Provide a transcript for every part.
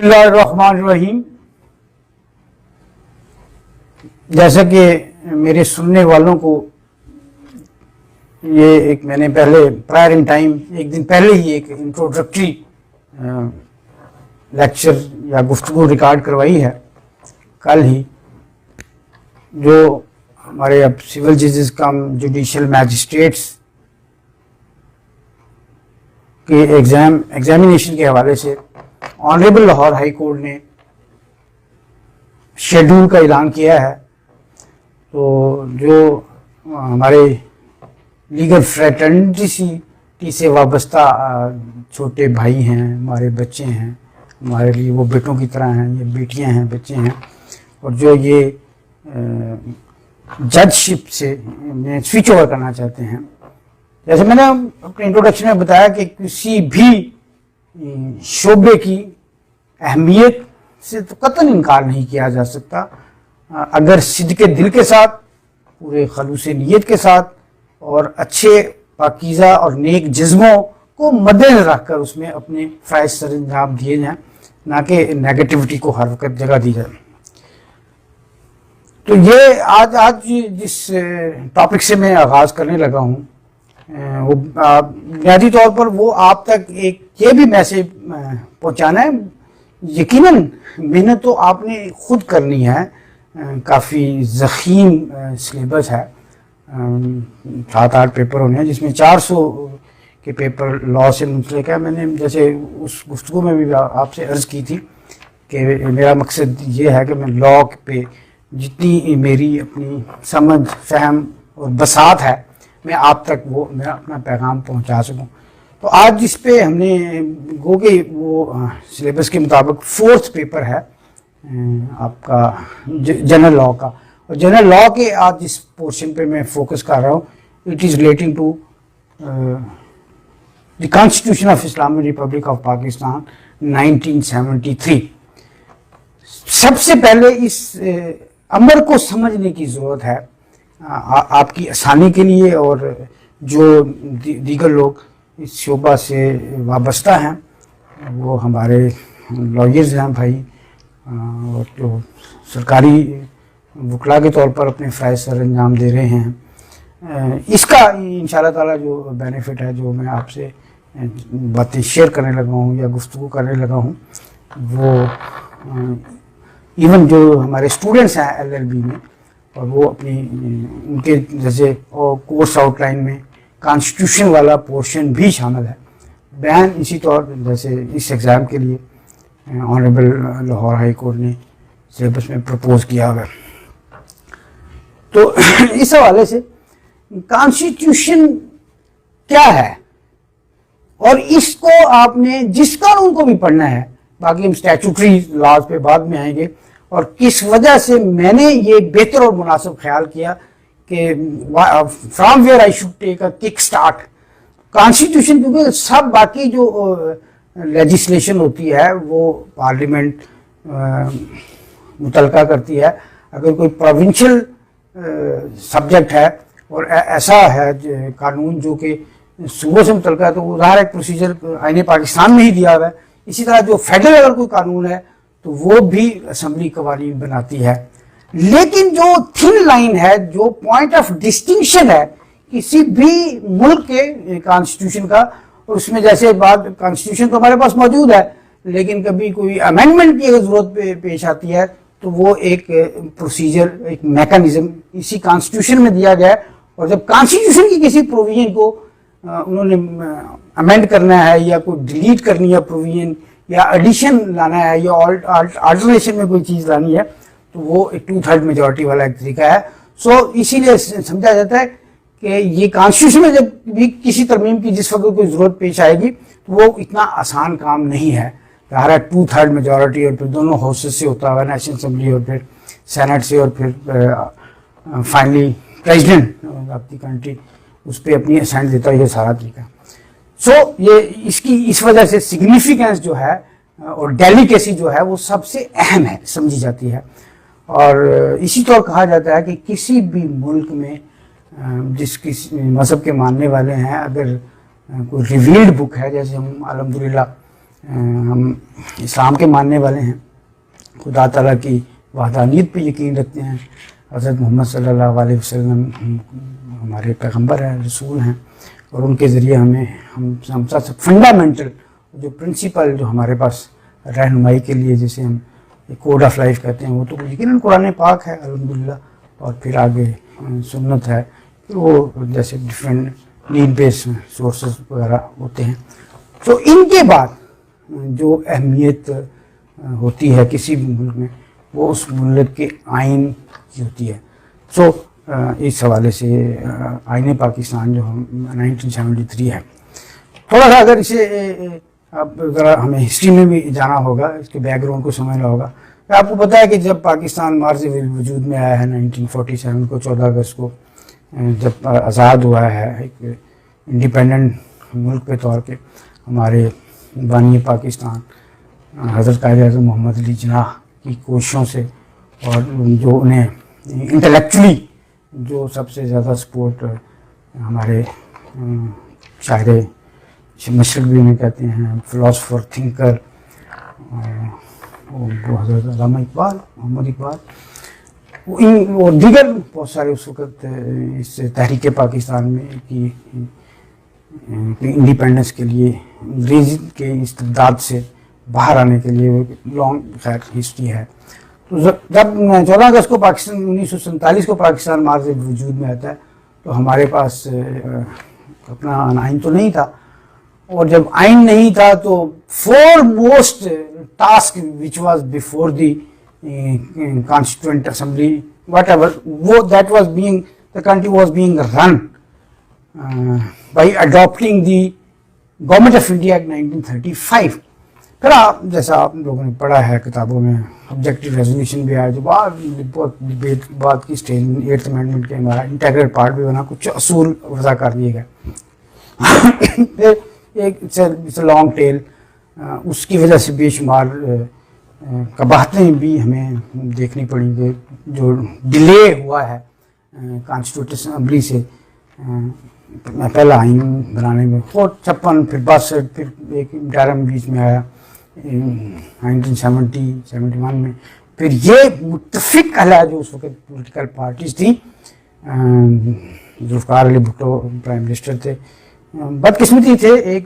بسم اللہ الرحمن الرحیم. جیسا کہ میرے سننے والوں کو یہ ایک میں نے پہلے پرائر ان ٹائم ایک دن پہلے ہی ایک انٹروڈکٹری لیکچر یا گفتگو ریکارڈ کروائی ہے کل ہی، جو ہمارے اب سول ججز کم جوڈیشل میجسٹریٹس کے ایگزامینیشن کے حوالے سے آنریبل لاہور ہائی کورٹ نے شیڈول کا اعلان کیا ہے. تو جو ہمارے لیگل فریٹرنٹی سے وابستہ چھوٹے بھائی ہیں، ہمارے بچے ہیں، ہمارے لیے وہ بیٹوں کی طرح ہیں، یہ بیٹیاں ہیں، بچے ہیں، اور جو یہ جج شپ سے سوئچ اوور کرنا چاہتے ہیں. جیسے میں نے اپنے انٹروڈکشن میں بتایا کہ کسی بھی شعبے کی اہمیت سے تو قطعاً انکار نہیں کیا جا سکتا اگر صدق دل کے ساتھ، پورے خلوص نیت کے ساتھ اور اچھے پاکیزہ اور نیک جذبوں کو مد نظر رکھ کر اس میں اپنے فرائض سر انجام دیے جائیں، نہ کہ نیگیٹیوٹی کو ہر وقت جگہ دی جائے. تو یہ آج جس ٹاپک سے میں آغاز کرنے لگا ہوں وہ بنیادی طور پر وہ آپ تک ایک یہ بھی میسیج پہنچانا ہے. یقیناً محنت تو آپ نے خود کرنی ہے، کافی ضخیم سلیبس ہے، 7-8 پیپر ہونے ہیں جس میں 400 کے پیپر لاء سے منسلک ہے. میں نے جیسے اس گفتگو میں بھی آپ سے عرض کی تھی کہ میرا مقصد یہ ہے کہ میں لاء پہ جتنی میری اپنی سمجھ، فہم اور بساط ہے میں آپ تک وہ میں اپنا پیغام پہنچا سکوں. تو آج جس پہ ہم نے گو کہ وہ سلیبس کے مطابق 4تھ پیپر ہے آپ کا جنرل لاء کا، اور جنرل لاء کے آج جس پورشن پہ میں فوکس کر رہا ہوں it is relating to the constitution of Islamic Republic of Pakistan 1973. سب سے پہلے اس امر کو سمجھنے کی ضرورت ہے آپ کی آسانی کے لیے، اور جو دیگر لوگ اس شعبہ سے وابستہ ہیں، وہ ہمارے لائرز ہیں بھائی، اور جو سرکاری وکلا کے طور پر اپنے فرائض سر انجام دے رہے ہیں. اس کا انشاءاللہ تعالی جو بینیفٹ ہے، جو میں آپ سے باتیں شیئر کرنے لگا ہوں یا گفتگو کرنے لگا ہوں، وہ ایون جو ہمارے اسٹوڈنٹس ہیں LLB میں، اور وہ اپنی ان کے جیسے کورس آؤٹ لائن میں کانسٹیٹیوشن والا پورشن بھی شامل ہے. بیان اسی طور جیسے اس ایگزام کے لیے آنریبل لاہور ہائی کورٹ نے سلیبس میں پرپوز کیا ہوا ہے. تو اس حوالے سے کانسٹیٹیوشن کیا ہے، اور اس کو آپ نے جس قانون کو بھی پڑھنا ہے، باقی ہم اسٹیچوٹری لاز پہ بعد میں آئیں گے، اور کس وجہ سے میں نے یہ بہتر اور مناسب خیال کیا کہ from where I should take a kick start constitution, کیونکہ سب باقی جو لیجسلیشن ہوتی ہے وہ پارلیمنٹ متعلقہ کرتی ہے. اگر کوئی پروونشل سبجیکٹ ہے اور ایسا ہے قانون جو کہ صوبوں سے متعلقہ ہے، تو وہ ظاہر ایک پروسیجر آئین پاکستان میں ہی دیا ہوا ہے. اسی طرح جو فیڈرل اگر کوئی قانون ہے تو وہ بھی اسمبلی قوانین بناتی ہے. لیکن جو تھن لائن ہے، جو پوائنٹ آف ڈسٹنکشن ہے کسی بھی ملک کے کانسٹیٹیوشن کا، اور اس میں جیسے بات کانسٹیٹیوشن تو ہمارے پاس موجود ہے، لیکن کبھی کوئی امینڈمنٹ کی اگر ضرورت پیش آتی ہے تو وہ ایک پروسیجر، ایک میکانزم اسی کانسٹیٹیوشن میں دیا گیا ہے. اور جب کانسٹیٹیوشن کی کسی پروویژن کو انہوں نے امینڈ کرنا ہے، یا کوئی ڈیلیٹ کرنی ہے پروویژن، یا ایڈیشن لانا ہے، یا آلٹرنیشن میں کوئی چیز لانی ہے، تو وہ ایک 2/3 میجورٹی والا ایک طریقہ ہے. سو اسی لیے سمجھا جاتا ہے کہ یہ کانسٹیٹیوشن میں جب بھی کسی ترمیم کی جس وقت کوئی ضرورت پیش آئے گی تو وہ اتنا آسان کام نہیں ہے. ظاہر 2/3 میجورٹی، اور پھر دونوں ہاؤسز سے ہوتا ہوا، نیشنل اسمبلی اور پھر سینٹ سے، اور پھر finally president of the country اس پہ اپنی اسائن دیتا ہے. یہ سارا طریقہ. سو یہ اس وجہ سے سگنیفیکینس جو ہے اور ڈیلیکیسی جو ہے وہ سب سے اہم ہے، سمجھی جاتی ہے. اور اسی طور کہا جاتا ہے کہ کسی بھی ملک میں جس کسی مذہب کے ماننے والے ہیں، اگر کوئی ریویلڈ بک ہے، جیسے ہم الحمدللہ ہم اسلام کے ماننے والے ہیں، خدا تعالیٰ کی وحدانیت پہ یقین رکھتے ہیں، حضرت محمد صلی اللہ علیہ وسلم ہمارے پیغمبر ہیں، رسول ہیں، اور ان کے ذریعے ہم سب سے فنڈامنٹل جو پرنسپل جو ہمارے پاس رہنمائی کے لیے جسے ہم کوڈ آف لائف کہتے ہیں، وہ تو یقیناً قرآن پاک ہے الحمدللہ، اور پھر آگے سنت ہے، پھر وہ جیسے ڈفرینٹ نیڈ بیس سورسز وغیرہ ہوتے ہیں۔ تو ان کے بعد جو اہمیت ہوتی ہے کسی بھی ملک میں، وہ اس ملک کے آئین کی ہوتی ہے۔ سو اس حوالے سے آئین پاکستان جو 1973 ہے، تھوڑا سا اگر اسے اب ذرا ہمیں ہسٹری میں بھی جانا ہوگا، اس کے بیک گراؤنڈ کو سمجھنا ہوگا۔ آپ کو پتہ ہے کہ جب پاکستان مارچ وجود میں آیا ہے 1947 کو، 14 اگست کو، جب آزاد ہوا ہے ایک انڈیپینڈنٹ ملک کے طور پہ، ہمارے بانی پاکستان حضرت قائد اعظم محمد علی جناح کی کوششوں سے، اور جو انہیں انٹلیکچولی جو سب سے زیادہ سپورٹ ہمارے شاعر مشرق بھی انہیں کہتے ہیں، فلاسفر تھنکر، وہ حضرت علامہ اقبال، محمد اقبال، اور دیگر بہت سارے اس وقت اس تحریک پاکستان میں کی انڈیپینڈنس کے لیے انگریزی کے استبداد سے باہر آنے کے لیے لانگ خیر ہسٹری ہے۔ تو جب 14 اگست کو پاکستان 1947 کو پاکستان مارچ وجود میں آتا ہے، تو ہمارے پاس اپنا آئین تو نہیں تھا، اور جب آئین نہیں تھا تو for most task which was before the constituent assembly whatever ایور، وہ that was being the country was being run by adapting the government of India act 1935۔ پھر جیسا آپ لوگوں نے پڑھا ہے کتابوں میں، آبجیکٹو ریزولوشن بھی آیا جو بہت ڈبیٹ بعد کی اسٹیج میں 8th امینڈمنٹ کے ہمارا انٹیگرل پارٹ بھی بنا، کچھ اصول وضع کر دیے گئے۔ پھر ایک لانگ ٹیل، اس کی وجہ سے بے شمار قباحتیں بھی ہمیں دیکھنی پڑیں گے، جو ڈیلے ہوا ہے کانسٹیٹیوٹ اسمبلی سے پہلا آئین بنانے میں، اور 56 پھر 62 پھر ایک ٹرم بیچ میں آیا 1971 میں، پھر یہ متفق علیہ جو اس وقت پولیٹیکل پارٹیز تھیں، ذوالفقار علی بھٹو پرائم منسٹر تھے، بدقسمتی تھے ایک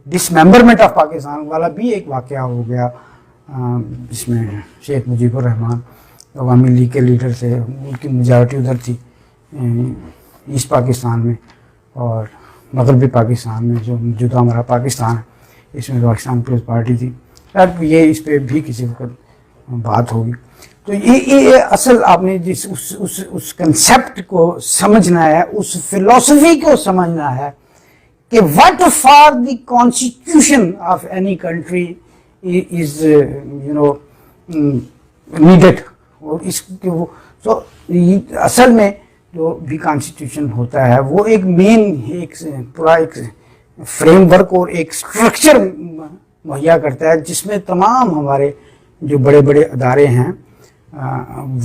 ڈسممبرمنٹ آف پاکستان والا بھی ایک واقعہ ہو گیا، جس میں شیخ مجیب الرحمان عوامی لیگ کے لیڈر تھے، ان کی میجارٹی ادھر تھی ایسٹ پاکستان میں، اور مغربی پاکستان میں جو موجودہ ہمارا پاکستان ہے اس میں پاکستان پیپلز پارٹی تھی۔ یہ اس پہ بھی کسی وقت بات ہوگی۔ تو یہ اصل آپ نے جس اس کنسیپٹ کو سمجھنا ہے، اس فلسفی کو سمجھنا ہے کہ what for the constitution of any country is needed، اور اس تو اصل میں جو بھی کانسٹیٹیوشن ہوتا ہے وہ ایک مین ایک پورا ایک فریم ورک اور ایک اسٹرکچر مہیا کرتا ہے، جس میں تمام ہمارے جو بڑے بڑے ادارے ہیں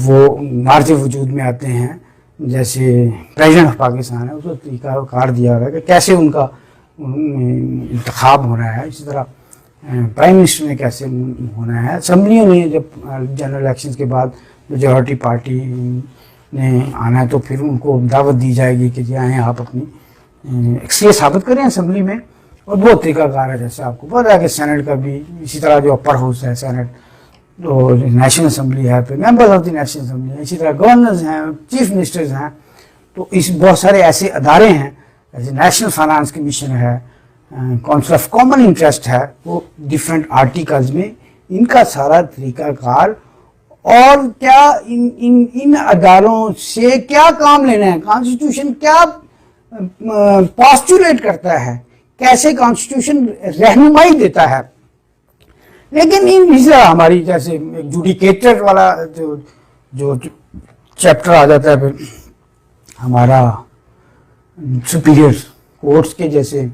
وہ مارچ وجود میں آتے ہیں۔ جیسے پریزیڈنٹ آف پاکستان ہے، اس کو طریقہ کار دیا ہوا ہے کہ کیسے ان کا انتخاب ہونا ہے، اسی طرح پرائم منسٹر نے کیسے ہونا ہے، اسمبلیوں نے جب جنرل الیکشنز کے بعد میجورٹی پارٹی نے آنا ہے تو پھر ان کو دعوت دی جائے گی کہ جی آئیں آپ اپنی ایکسلیٹ ثابت کریں اسمبلی میں، اور بہت طریقہ کار ہے، جیسے آپ کو پتا ہے کہ سینٹ کا بھی اسی طرح جو اپر ہاؤس ہے سینٹ، تو نیشنل اسمبلی ہے، پھر members of the national assembly ہے، اسی طرح گورنرز ہیں، چیف منسٹرز ہیں، تو اس بہت سارے ایسے ادارے ہیں جیسے نیشنل فائنانس کمیشن ہے، کونسل آف کامن انٹرسٹ ہے، وہ ڈفرینٹ آرٹیکلز میں ان کا سارا طریقہ کار، اور کیا ان اداروں سے کیا کام لینا ہے، کانسٹیٹیوشن کیا پاسچولیٹ کرتا ہے، کیسے کانسٹیٹیوشن رہنمائی دیتا ہے۔ لیکن اس طرح ہماری جیسے جوڈیکیٹر والا جو چیپٹر آ جاتا ہے، پھر ہمارا سپیریئر کورٹس کے جیسے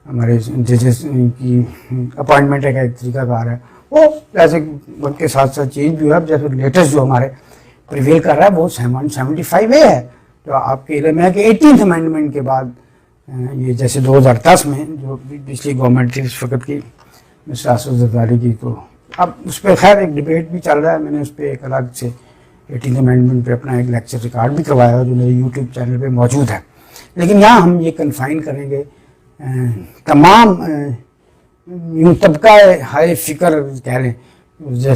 ہمارے ججز کی اپوائنٹمنٹ کا ایک طریقہ کار ہے، وہ جیسے وقت کے ساتھ ساتھ چینج بھی ہوا، جیسے لیٹسٹ جو ہمارے پریویل کر رہا ہے وہ 75A ہے، جو آپ کے علم ہے کہ 18th امینڈمنٹ کے بعد یہ جیسے 2010 میں جو پچھلی گورنمنٹ تھی اس وقت کی، مسٹر اسد زرداری کی. تو اب اس پہ خیر ایک ڈبیٹ بھی چل رہا ہے. میں نے اس پہ ایک الگ سے 18th امینڈمنٹ پہ اپنا ایک لیکچر ریکارڈ بھی کروایا جو میرے یوٹیوب چینل پہ موجود ہے. لیکن یہاں ہم یہ کنفائن کریں گے تمام یوں طبقہ ہائے فکر کہہ لیں,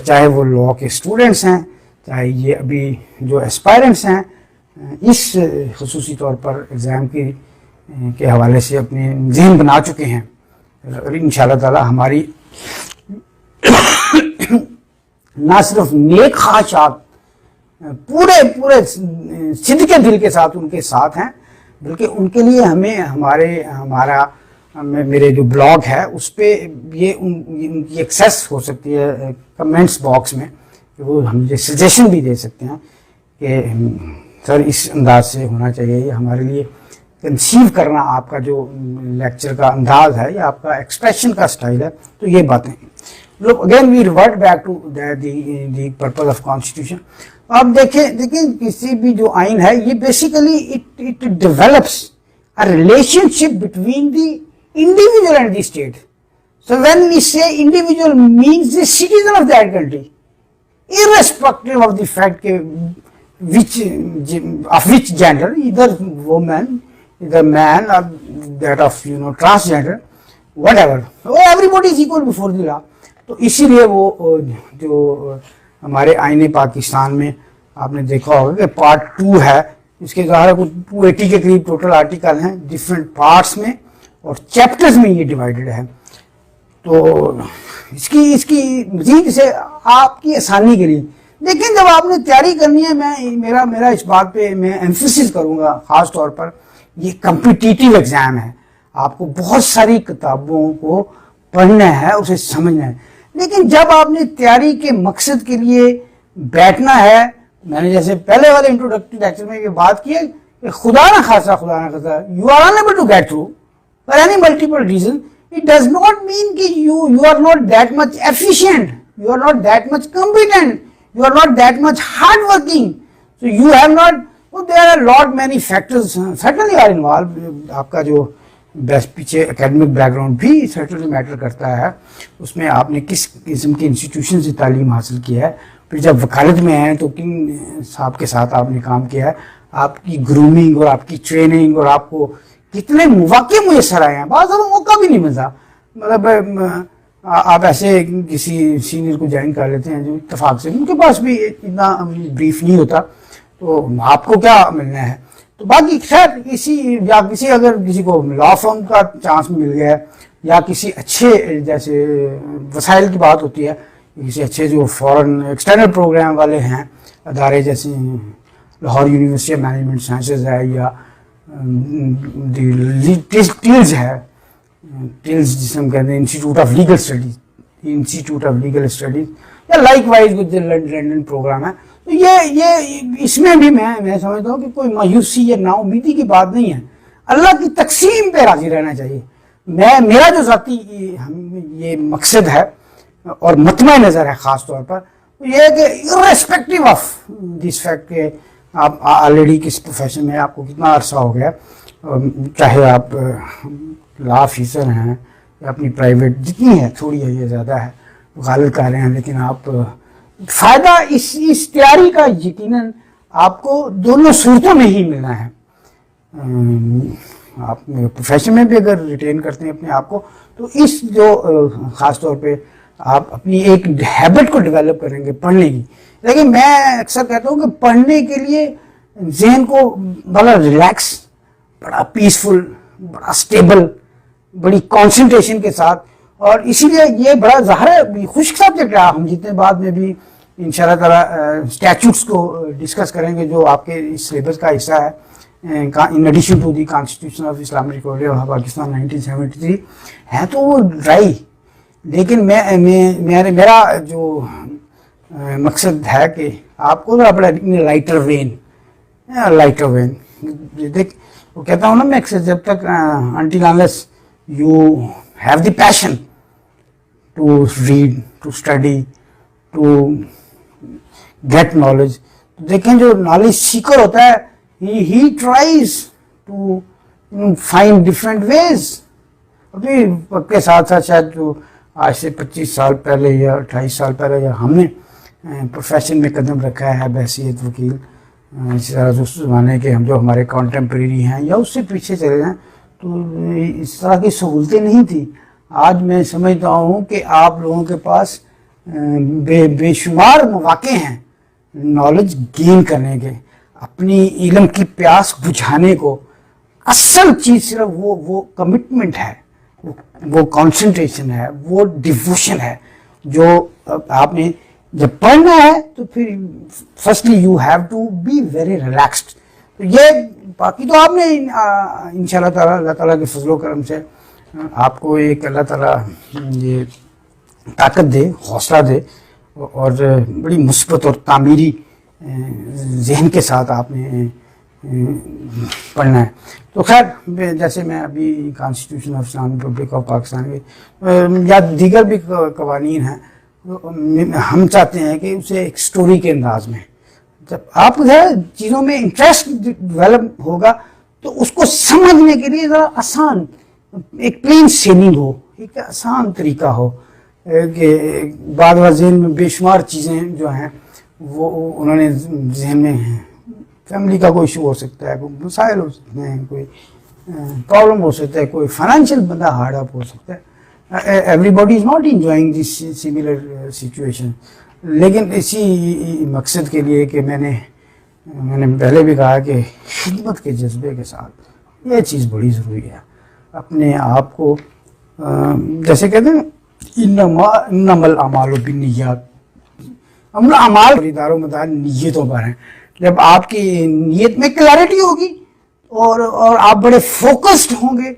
چاہے وہ لاء کے اسٹوڈنٹس ہیں, چاہے یہ ابھی جو اسپائرنٹس ہیں, اس خصوصی طور پر ایگزام کے حوالے سے اپنے ذہن بنا چکے ہیں. اور انشاءاللہ تعالی ہماری نہ صرف نیک خواہشات پورے صدقے دل کے ساتھ ان کے ساتھ ہیں, بلکہ ان کے لیے ہمیں میرے جو بلاگ ہے اس پہ یہ ان کی ایکسیس ہو سکتی ہے کمنٹس باکس میں, کہ وہ ہم یہ سجیشن بھی دے سکتے ہیں کہ سر اس انداز سے ہونا چاہیے. یہ ہمارے لیے کنسیو کرنا آپ کا جو لیکچر کا انداز ہے یا آپ کا ایکسپریشن کا سٹائل ہے, تو یہ باتیں لوگ again we revert back to the purpose of constitution. آپ دیکھیں کسی بھی جو آئین ہے یہ basically it develops a relationship between the individual and the state. So when we say individual means the citizen of that country, irrespective of the fact of which gender, either woman, either man, or that of transgender, whatever. So everybody is equal before the law. تو اسی لیے وہ جو ہمارے آئین پاکستان میں آپ نے دیکھا ہوگا کہ پارٹ 2 ہے, اس کے ظاہر 280 کے قریب ٹوٹل آرٹیکل ہیں ڈفرینٹ پارٹس میں, اور چیپٹرز میں یہ ڈیوائیڈڈ ہے. تو اس کی مزید سے آپ کی آسانی کے لیے لیکن جب آپ نے تیاری کرنی ہے, میرا اس بات پہ میں ایمفیسس کروں گا خاص طور پر, یہ کمپٹیٹیو ایگزام ہے. آپ کو بہت ساری کتابوں کو پڑھنا ہے, اسے سمجھنا ہے, لیکن جب آپ نے تیاری کے مقصد کے لیے بیٹھنا ہے, میں نے جیسے پہلے والے انٹروڈکٹری لیکچر میں یہ بات کی ہے کہ خدا نہ خاصا you are unable to get through for any multiple reason, it does not mean کہ you are not that much efficient, you are not that much competent, you are not that much hard working, so you have not, there are lot many factors certainly are involved. آپ کا جو پیچھے academic back ground بھی certainly metre کرتا ہے, اس میں آپ نے کس قسم کی انسٹیٹیوشن سے تعلیم حاصل کی ہے, پھر جب وکالت میں ہیں تو کن صاحب کے ساتھ آپ نے کام کیا ہے, آپ کی گرومنگ اور آپ کی ٹریننگ اور آپ کو کتنے مواقع میسر آئے ہیں. بعض دفعہ موقع بھی نہیں ملتا, مطلب آپ ایسے کسی سینئر کو جوائن کر لیتے ہیں جو اتفاق سے ان کے پاس بھی اتنا بریف نہیں ہوتا, تو آپ کو کیا ملنا ہے. تو باقی خیر اگر کسی کو لا فرم کا چانس مل گیا ہے, یا کسی اچھے جیسے وسائل کی بات ہوتی ہے, کسی اچھے جو فورن ایکسٹرنل پروگرام والے ہیں ادارے جیسے Lahore university of management sciences ہے, یا ٹیلز ہے, ٹیلز جسے ہم کہتے ہیں انسٹیٹیوٹ آف لیگل اسٹڈیز, یا لائک وائز لنڈن پروگرام ہے. تو یہ اس میں بھی میں سمجھتا ہوں کہ کوئی مایوسی یا نا امیدی کی بات نہیں ہے, اللہ کی تقسیم پہ راضی رہنا چاہیے. میرا جو ذاتی یہ مقصد ہے اور مطمع نظر ہے خاص طور پر, یہ ہے کہ irrespective آف دس فیکٹ کہ آپ آلریڈی کس پروفیشن میں آپ کو کتنا عرصہ ہو گیا, چاہے آپ لا آفیسر ہیں یا اپنی پرائیویٹ جتنی ہے, تھوڑی ہے یا زیادہ ہے, غالب کر رہے ہیں, لیکن آپ فائدہ اس تیاری کا یقیناً آپ کو دونوں صورتوں میں ہی ملنا ہے. آپ پروفیشن میں بھی اگر ریٹین کرتے ہیں اپنے آپ کو, تو اس جو خاص طور پہ آپ اپنی ایک ہیبٹ کو ڈیولپ کریں گے پڑھنے کی. لیکن میں اکثر کہتا ہوں کہ پڑھنے کے لیے ذہن کو بڑا ریلیکس, بڑا پیسفل, بڑا اسٹیبل, بڑی کانسنٹریشن کے ساتھ, اور اسی لیے یہ بڑا ظاہر ہے خشک سبجیکٹ ہے. ہم جتنے بعد میں بھی انشاءاللہ تعالیٰ اسٹیچوٹس کو ڈسکس کریں گے جو آپ کے اس سلیبس کا حصہ ہے, in addition to the constitution of Islamic Republic of Pakistan 1973 ہے, تو وہ ڈرائی. لیکن میرا جو مقصد ہے کہ آپ کو بڑا لائٹر وین دیکھ, وہ کہتا ہوں نا میں اکثر, جب تک until unless you have the passion to read, to study, to get knowledge, تو دیکھیں جو نالج سیکر ہوتا ہے he tries to find different ways. ابھی وقت کے ساتھ ساتھ شاید جو آج سے 25 سال پہلے یا 28 سال پہلے یا ہم نے پروفیشن میں قدم رکھا ہے بحیثیت وکیل، اس طرح اس زمانے کے ہم جو ہمارے کانٹمپریری ہیں یا اس سے پیچھے چلے جائیں تو اس طرح کی سہولتیں نہیں تھیں. آج میں سمجھتا ہوں کہ آپ لوگوں کے پاس بے شمار مواقع ہیں نالج گین کرنے کے، اپنی علم کی پیاس بجھانے کو. اصل چیز صرف وہ کمٹمنٹ ہے، وہ کنسنٹریشن ہے، وہ ڈیووشن ہے جو آپ نے جب پڑھنا ہے تو پھر firstly you have to be very relaxed. تو یہ باقی تو آپ نے انشاءاللہ تعالیٰ اللہ تعالیٰ کے فضل و کرم سے آپ کو ایک اللہ تعالیٰ یہ طاقت دے، حوصلہ دے اور بڑی مثبت اور تعمیری ذہن کے ساتھ آپ نے پڑھنا ہے. تو خیر جیسے میں ابھی constitution of Islamic Republic of Pakistan کے یا دیگر بھی قوانین ہیں، ہم چاہتے ہیں کہ اسے ایک سٹوری کے انداز میں، جب آپ چیزوں میں انٹرسٹ ڈیولپ ہوگا تو اس کو سمجھنے کے لیے ذرا آسان ایک پلین سیلنگ ہو، ایک آسان طریقہ ہو کہ بعد ذہن میں بے شمار چیزیں جو ہیں وہ انہوں نے ذہن میں ہیں. فیملی کا کوئی ایشو ہو سکتا ہے، کوئی مسائل ہو سکتے ہیں، کوئی پرابلم ہو سکتا ہے، کوئی فائنینشیل بندہ ہارڈ اپ ہو سکتا ہے. Every body is not enjoying this similar situation. لیکن اسی مقصد کے لیے کہ میں نے پہلے بھی کہا کہ خدمت کے جذبے کے ساتھ یہ چیز بڑی ضروری ہے. اپنے آپ کو جیسے کہتے ہیں انما الاعمال بالنیات، اعمال دار و مدار نیتوں پر ہیں. جب آپ کی نیت میں کلیئرٹی ہوگی اور آپ بڑے فوکسڈ ہوں گے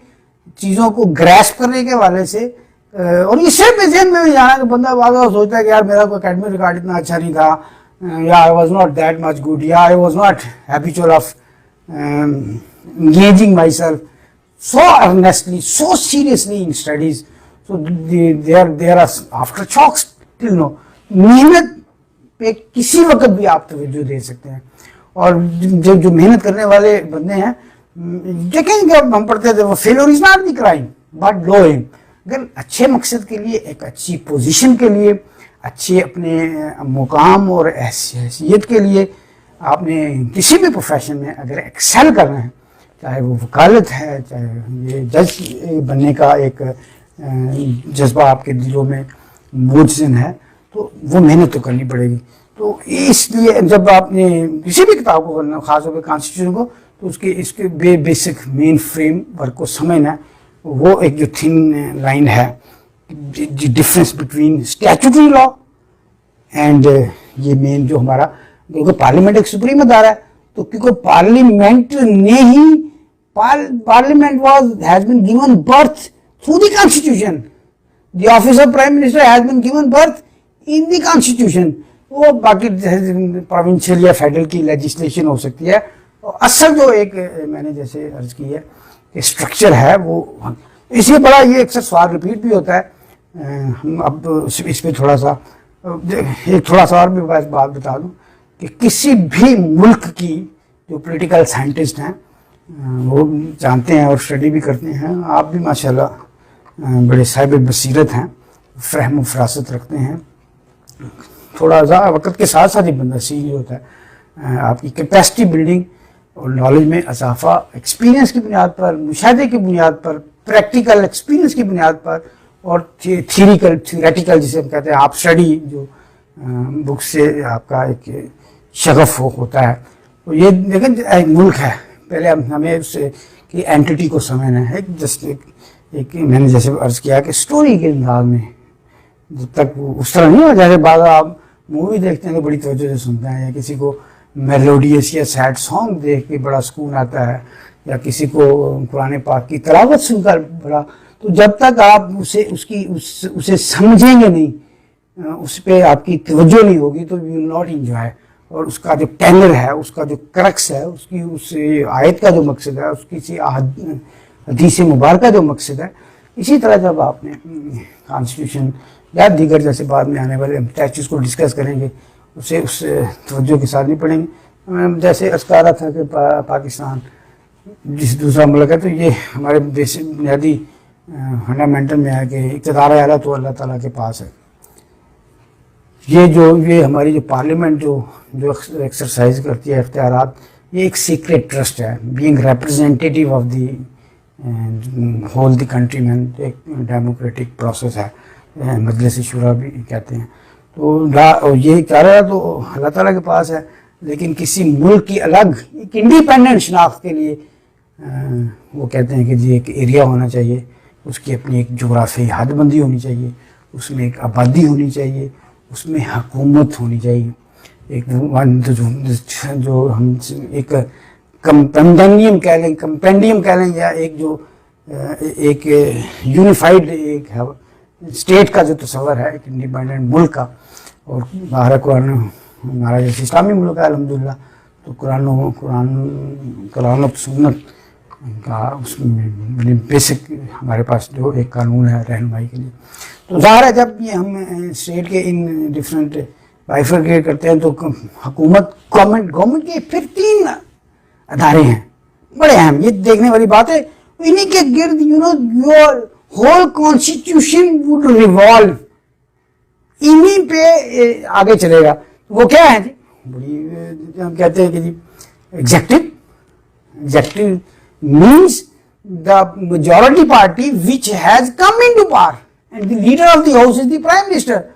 چیزوں کو گریسپ کرنے کے حوالے سے، اور اس سے ذہن میں جانا کہ بندہ بعض سوچتا ہے کہ یار میرا کوئی اکیڈمک ریکارڈ اتنا اچھا نہیں تھا، یا I was not that much good, یا I was not habitual of engaging myself so earnestly, so seriously in studies. So there are after shocks till now. محنت پہ کسی وقت بھی آپ توجہ دے سکتے ہیں، اور جو محنت کرنے والے بندے ہیں دیکھیں کہ ہم پڑھتے تھے وہ failure is not the crime but low aim. اگر اچھے مقصد کے لیے، ایک اچھی پوزیشن کے لیے، اچھے اپنے مقام اور حیثیت کے لیے آپ نے کسی بھی پروفیشن میں اگر ایکسل کرنا ہے، چاہے وہ وکالت ہے، چاہے یہ جج بننے کا ایک جذبہ آپ کے دلوں میں موجزن ہے، تو وہ محنت تو کرنی پڑے گی. تو اس لیے جب آپ نے کسی بھی کتاب کو پڑھنا، خاص طور پہ کانسٹیٹیوشن کو، تو اس کے بیسک مین فریم ورک کو سمجھنا ہے. وہ ایک جو تھن لائن ہے difference between statutory law and یہ مین جو ہمارا، کیونکہ پارلیمنٹ ایک سپریم ادارہ ہے، تو کیونکہ پارلیمنٹ نے ہی parliament has been given birth through the constitution. The office of prime minister has been given birth in the constitution. وہ باقی پروونشل یا فیڈرل کی لیجسلیشن ہو سکتی ہے، اصل جو ایک میں نے جیسے عرض کی ہے کہ اسٹرکچر ہے وہ اس لیے بڑا یہ اکثر سوال ریپیٹ بھی ہوتا ہے. ہم اب اس پہ تھوڑا سا اور بھی بات بتا دوں کہ کسی بھی ملک کی جو پولیٹیکل سائنٹسٹ ہیں وہ جانتے ہیں اور اسٹڈی بھی کرتے ہیں. آپ بھی ماشاءاللہ بڑے صاحب بصیرت ہیں، فہم و فراست رکھتے ہیں. تھوڑا زیادہ وقت کے ساتھ ساتھ ہی بندہ سیکھ ہوتا ہے. آپ کی کیپیسٹی بلڈنگ اور نالج میں اضافہ ایکسپیرینس کی بنیاد پر، مشاہدے کی بنیاد پر، پریکٹیکل ایکسپیرینس کی بنیاد پر، اور تھیوریٹیکل جسے ہم کہتے ہیں آپ اسٹڈی جو بک سے آپ کا ایک شغف ہوتا ہے. تو یہ لیکن ایک ملک ہے، پہلے ہمیں اس کی اینٹیٹی کو سمجھنا ہے. جسٹ ایک میں نے جیسے عرض کیا کہ سٹوری کے انداز میں جب تک اس طرح نہیں ہو جیسے بعض آپ مووی دیکھتے ہیں تو بڑی توجہ سے سنتے ہیں، یا کسی کو میلوڈیس یا سیڈ سانگ دیکھ کے بڑا سکون آتا ہے، یا کسی کو قرآن پاک کی تلاوت سن کر بڑا، تو جب تک آپ اسے سمجھیں گے نہیں، اس پہ آپ کی توجہ نہیں ہوگی تو یو ول ناٹ انجوائے. اور اس کا جو ٹینر ہے، اس کا جو کرکس ہے، اس آیت کا جو مقصد ہے، اس کی حدیث مبارکہ جو مقصد ہے، اسی طرح جب آپ نے کانسٹیٹیوشن یا دیگر جیسے بعد میں آنے والے اسٹیچوز کو ڈسکس کریں گے، اسے اس توجہ کے ساتھ نہیں پڑھیں گے. جیسے عرض کر رہا تھا کہ پاکستان جس دوسرا ملک ہے، تو یہ ہمارے بنیادی فنڈامنٹل میں ہے کہ اقتدار اعلیٰ تو اللہ تعالیٰ کے پاس ہے. یہ ہماری جو پارلیمنٹ جو ایکسرسائز کرتی ہے اختیارات, یہ ایک سیکریٹ ٹرسٹ ہے, being representative of the whole the country man, ایک ڈیموکریٹک پروسیس ہے, مجلس شورا بھی کہتے ہیں. تو یہ اختیار تو اللہ تعالیٰ کے پاس ہے, لیکن کسی ملک کی الگ ایک انڈیپینڈنٹ شناخت کے لیے وہ کہتے ہیں کہ جی ایک ایریا ہونا چاہیے, اس کی اپنی ایک جغرافیائی حد بندی ہونی چاہیے, اس میں ایک آبادی ہونی چاہیے, اس میں حکومت ہونی چاہیے, ایک جو ہم ایک کمپینڈیم کہہ لیں یا ایک یونیفائڈ ایک اسٹیٹ کا جو تصور ہے ایک انڈیپینڈنٹ ملک کا. اور باہر قرآن ہمارا جیسے اسلامی ملک ہے الحمدللہ, تو قرآن و سنت کا اس میں بیسک ہمارے پاس جو ایک قانون ہے رہنمائی کے لیے. تو ظاہر ہے جب یہ ہم اسٹیٹ کے ان ڈفرینٹ بائیفرکیٹ کرتے ہیں تو حکومت گورنمنٹ کے پھر 3 ادارے ہیں بڑے اہم. یہ دیکھنے والی بات ہے, انہیں کے گرد your whole constitution would revolve, انہیں پہ آگے چلے گا. وہ کیا ہے جی, بڑی ہم کہتے ہیں کہ جی executive means the majority party which has come into power, and the leader of the house is the prime minister,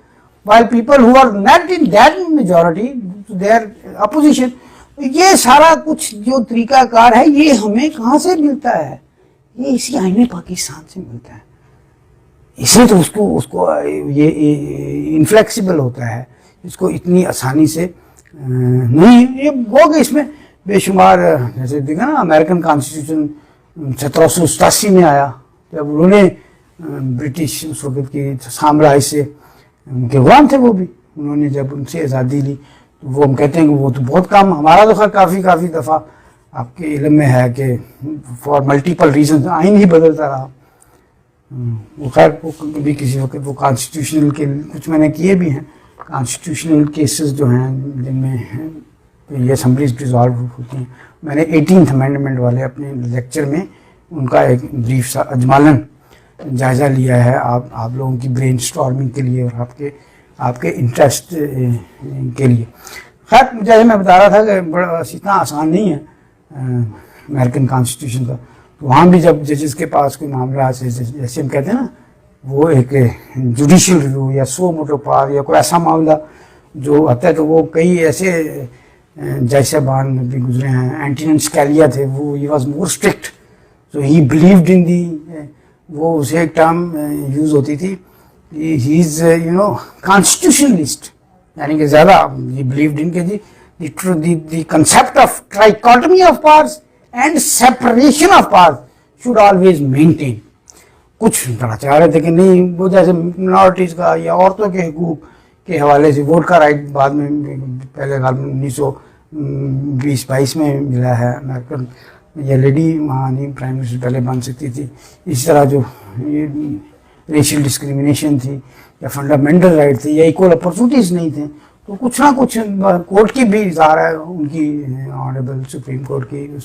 while people who are not in that majority they are opposition. یہ سارا کچھ جو طریقہ کار ہے یہ ہمیں کہاں سے ملتا ہے, یہ اسی آئین پاکستان سے ملتا ہے. اس لیے تو اس کو یہ انفلیکسیبل ہوتا ہے, اس کو اتنی آسانی سے نہیں. یہ ہوگا اس میں بے شمار, جیسے دیکھا نا امریکن کانسٹیٹیوشن 1787 میں آیا, جب انہوں نے برٹش اس وقت کی سامراج سے, ان کے غلام تھے وہ بھی, انہوں نے جب ان سے آزادی لی تو وہ ہم کہتے ہیں کہ وہ تو بہت کام, ہمارا تو خیر کافی دفعہ آپ کے علم میں ہے کہ فار ملٹیپل ریزنز آئین ہی بدلتا رہا. وہ خیر بھی کسی وقت وہ کانسٹیٹیوشنل کے کچھ میں نے کیے بھی ہیں, کانسٹیٹیوشنل کیسز جو ہیں جن میں یہ اسمبلیز ڈیزالو ہوتی ہیں. میں نے 18th امینڈمنٹ والے اپنے لیکچر میں ان کا ایک بریف سا اجمالاً جائزہ لیا ہے آپ لوگوں کی برین اسٹارمنگ کے لیے اور آپ کے انٹرسٹ کے لیے. خیر جیسے میں بتا رہا تھا کہ بڑا اتنا آسان نہیں ہے امریکن کانسٹیٹیوشن کا. وہاں بھی جب ججز کے پاس کوئی معاملہ جیسے ہم کہتے ہیں نا, وہ ایک جوڈیشل ریویو یا سو موٹو پار یا کوئی ایسا معاملہ جو آتا ہے, تو وہ کئی ایسے جج صاحبان بھی گزرے ہیں. اینٹینن اسکیلیا تھے, وہ he was more strict, so he believed in the, وہ اسے ایک ٹرم یوز ہوتی تھی, ہی از کانسٹیٹیوشنلسٹ, یعنی کہ زیادہ ہی بلیوڈ ان کہ the concept of trichotomy of powers and separation of powers should always maintain. کچھ بڑا چاہ رہے تھے کہ نہیں, وہ جیسے منارٹیز کا یا عورتوں کے حقوق کے حوالے سے ووٹ کا رائٹ بعد میں پہلے 1920-22 میں ملا ہے امریکن, یا لیڈی وہاں نہیں پرائم منسٹر پہلے بن سکتی تھی. اسی طرح جو ریشل ڈسکریمنیشن تھی یا فنڈامنٹل رائٹ تھی یا ایکول اپرچونیٹیز نہیں تھیں, تو کچھ نہ کچھ کورٹ کی بھی اظہار ہے ان کی آنریبل سپریم کورٹ کی اس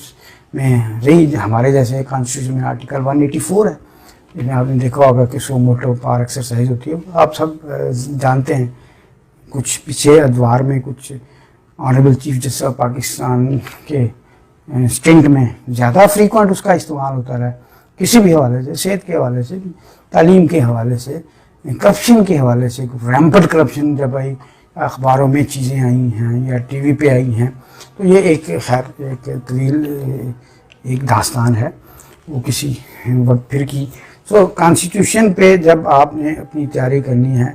میں رہی. ہمارے جیسے کانسٹیٹیوشن میں آرٹیکل 184 ہے, جس میں آپ نے دیکھا ہوگا کہ سو موٹو پاور ایکسرسائز ہوتی ہے. آپ سب جانتے ہیں کچھ پچھلے ادوار میں کچھ honourable chief justice of Pakistan کے اسٹنٹ میں زیادہ فریکوینٹ اس کا استعمال ہوتا رہا, کسی بھی حوالے سے, صحت کے حوالے سے, تعلیم کے حوالے سے, کرپشن کے حوالے سے. ریمپٹ کرپشن جب آئی, اخباروں میں چیزیں آئی ہیں یا ٹی وی پہ آئی ہیں, تو یہ ایک خیر ایک طویل ایک داستان ہے, وہ کسی وقت پھر کی. سو کانسٹیٹیوشن پہ جب آپ نے اپنی تیاری کرنی ہے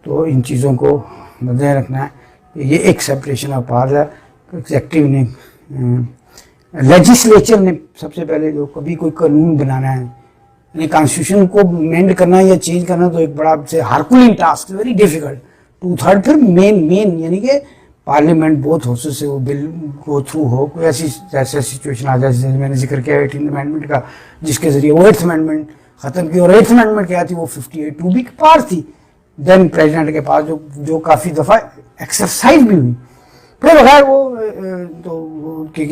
تو ان چیزوں کو مدنظر رکھنا ہے کہ یہ ایک سیپریشن آف پاور ہے. ایگزیکٹو نے, لیجسلیچر نے سب سے پہلے جو کبھی کوئی قانون بنانا ہے, یعنی کانسٹیٹیوشن کو مینڈ کرنا یا چینج کرنا تو ایک بڑا سے ہارکولین ٹاسک, ویری ڈیفیکلٹ. 2/3 پھر مین یعنی کہ پارلیمنٹ بہت حوصلے سے وہ بل گو تھرو ہو. کوئی ایسی جیسے سچویشن آ جائے جیسے میں نے ذکر کیا 18th امینڈمنٹ کا, جس کے ذریعے وہ 8th امینڈمنٹ ختم کی, اور 8th امینڈمنٹ کیا تھی, وہ 58(2)B کے پاس تھی دین پریزیڈنٹ کے پاس, جو کافی دفعہ ایکسرسائز بھی ہوئی. پھر بغیر وہ تو کہ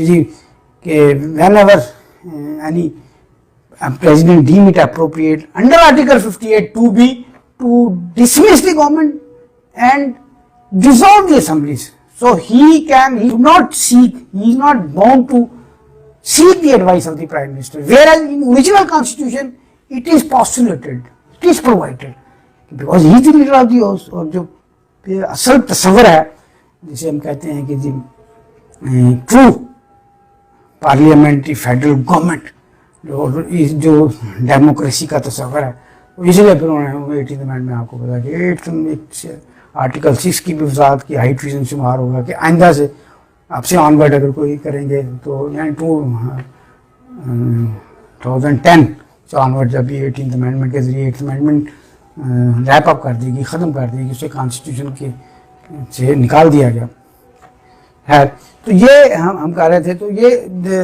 when ever any President deem it appropriate under Article 58(2)(b) to dismiss the government and dissolve the assemblies. So he is not bound to seek the advice of the Prime Minister. Whereas in original Constitution, it is postulated, it is provided, because he is the leader of the house. اور جو اصل تصور ہے جسے ہم کہتے ہیں کہ جی ٹرو پارلیمنٹری فیڈرل گورنمنٹ جو ڈیموکریسی کا تصور ہے، اسی لیے پھر انہوں نے 18th امینڈمنٹ میں آپ کو بتا کہ آرٹیکل 6 کی بھی وضاحت کی ہائی ٹریزن شمار ہوگا کہ آئندہ سے آپ سے آن ورڈ اگر کوئی کریں گے تو یعنی 2010 سے آن ورڈ جب بھی 18th امینڈمنٹ کے ذریعے 8th امینڈمنٹ ریپ اپ کر دے گی، ختم کر دے گی، اسے کانسٹیٹیوشن کے سے نکال دیا گیا ہے. تو یہ ہم کہہ رہے تھے. تو یہ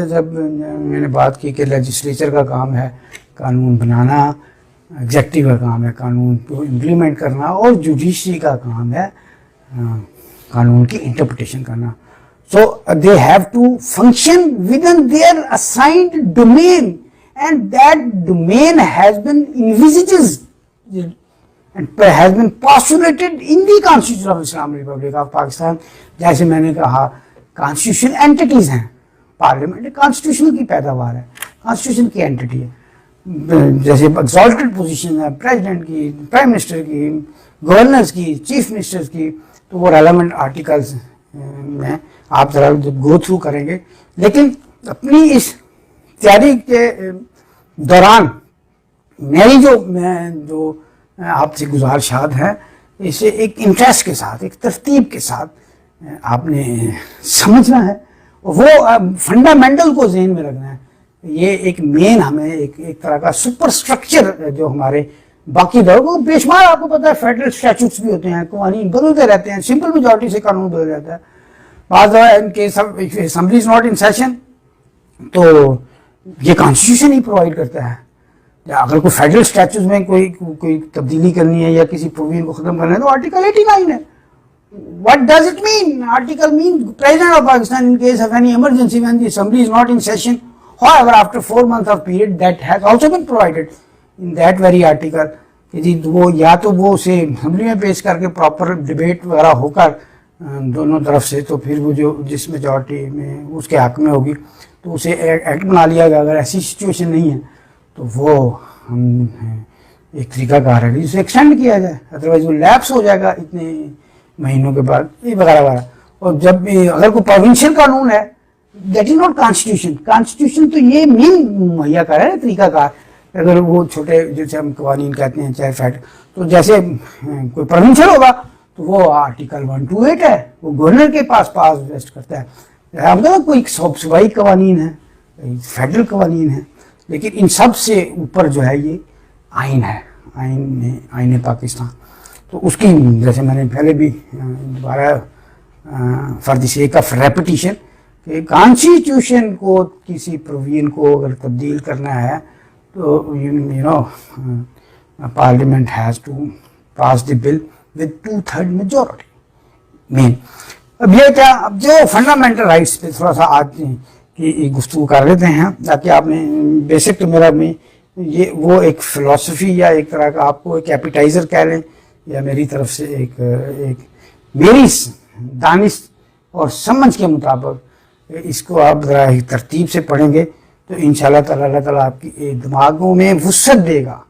جب میں نے بات کی کہ لیجسلیچر کا کام ہے قانون بنانا، ایگزیکٹو کا کام ہے قانون کو امپلیمنٹ کرنا، اور جوڈیشری کا کام ہے قانون کی انٹرپریٹیشن کرنا. So they have to function within their assigned domain, and that domain has been envisaged and has been postulated in the Constitution of Islamic Republic of Pakistan. جیسے میں نے کہا کانسٹیٹیوشن اینٹیٹیز ہیں، پارلیمنٹ کانسٹیٹیوشن کی پیداوار ہے، constitution کی anti ہے. جیسے ایگزالٹڈ پوزیشن ہے پریزیڈنٹ کی، پرائم منسٹر کی، گورنرز کی، چیف منسٹرز کی، تو وہ ریلیونٹ آرٹیکلز میں آپ ذرا جب گو تھرو کریں گے. لیکن اپنی اس تیاری کے دوران میری جو آپ سے گزارشات ہیں اسے ایک انٹرسٹ کے ساتھ، ایک ترتیب کے ساتھ آپ نے سمجھنا ہے، وہ فنڈامنٹل کو ذہن میں رکھنا ہے. یہ ایک مین ہمیں ایک طرح کا سپر سٹرکچر جو ہمارے باقی دور کو بے شمار آپ کو پتہ ہے فیڈرل اسٹیچوٹس بھی ہوتے ہیں، قوانین بدلتے رہتے ہیں، سمپل میجورٹی سے قانون بدل جاتا ہے. بعض ان کے assembly is not in session تو یہ کانسٹیٹیوشن ہی پرووائڈ کرتا ہے. اگر کوئی فیڈرل اسٹیچوز میں کوئی تبدیلی کرنی ہے یا کسی پروویژن کو ختم کرنا ہے تو آرٹیکل 89 ہے. What does it mean? Article means President of Pakistan in case of any emergency when the assembly is not in session. However, after 4 months of period that has also been provided in that very article کہ جی وہ یا تو وہ اسے assembly میں پیش کر کے پراپر ڈبیٹ وغیرہ ہو کر دونوں طرف سے، تو پھر وہ جو جس میجورٹی میں اس کے حق میں ہوگی تو اسے ایکٹ بنا لیا گیا. اگر ایسی سچویشن نہیں ہے تو وہ ہم ایک طریقہ کار ہے اسے ایکسٹینڈ کیا جائے، ادروائز وہ لیپس ہو جائے گا اتنے مہینوں کے بعد، یہ وغیرہ وغیرہ. اور جب اگر کوئی پروونشل قانون ہے that is not constitution. Constitution تو یہ مین مہیا کر ہے طریقہ کار. اگر وہ چھوٹے جیسے ہم قوانین کہتے ہیں چاہے فیڈ، تو جیسے کوئی پروونشل ہوگا تو وہ آرٹیکل 128 ہے، وہ گورنر کے پاس ویسٹ کرتا ہے. ہم کہتے ہیں کوئی صوبائی قوانین ہے، فیڈرل قوانین ہے، لیکن ان سب سے اوپر جو ہے یہ آئین ہے، آئین پاکستان. تو اس کی جیسے میں نے پہلے بھی دوبارہ for the sake of repetition کہ کانسٹیٹیوشن کو کسی پروویژن کو اگر تبدیل کرنا ہے تو parliament has to pass the bill with 2/3 majority. مین اب یہ کیا، اب جو فنڈامنٹل رائٹس پہ تھوڑا سا آج کی گفتگو کر لیتے ہیں تاکہ آپ نے بیسک تو میرا میں یہ وہ ایک فلسفی یا ایک طرح کا آپ کو ایک ایپیٹائزر کہہ لیں یا میری طرف سے ایک میری دانش اور سمجھ کے مطابق اس کو آپ ذرا ایک ترتیب سے پڑھیں گے تو انشاءاللہ تعالی اللہ تعالیٰ آپ کی دماغوں میں وسعت دے گا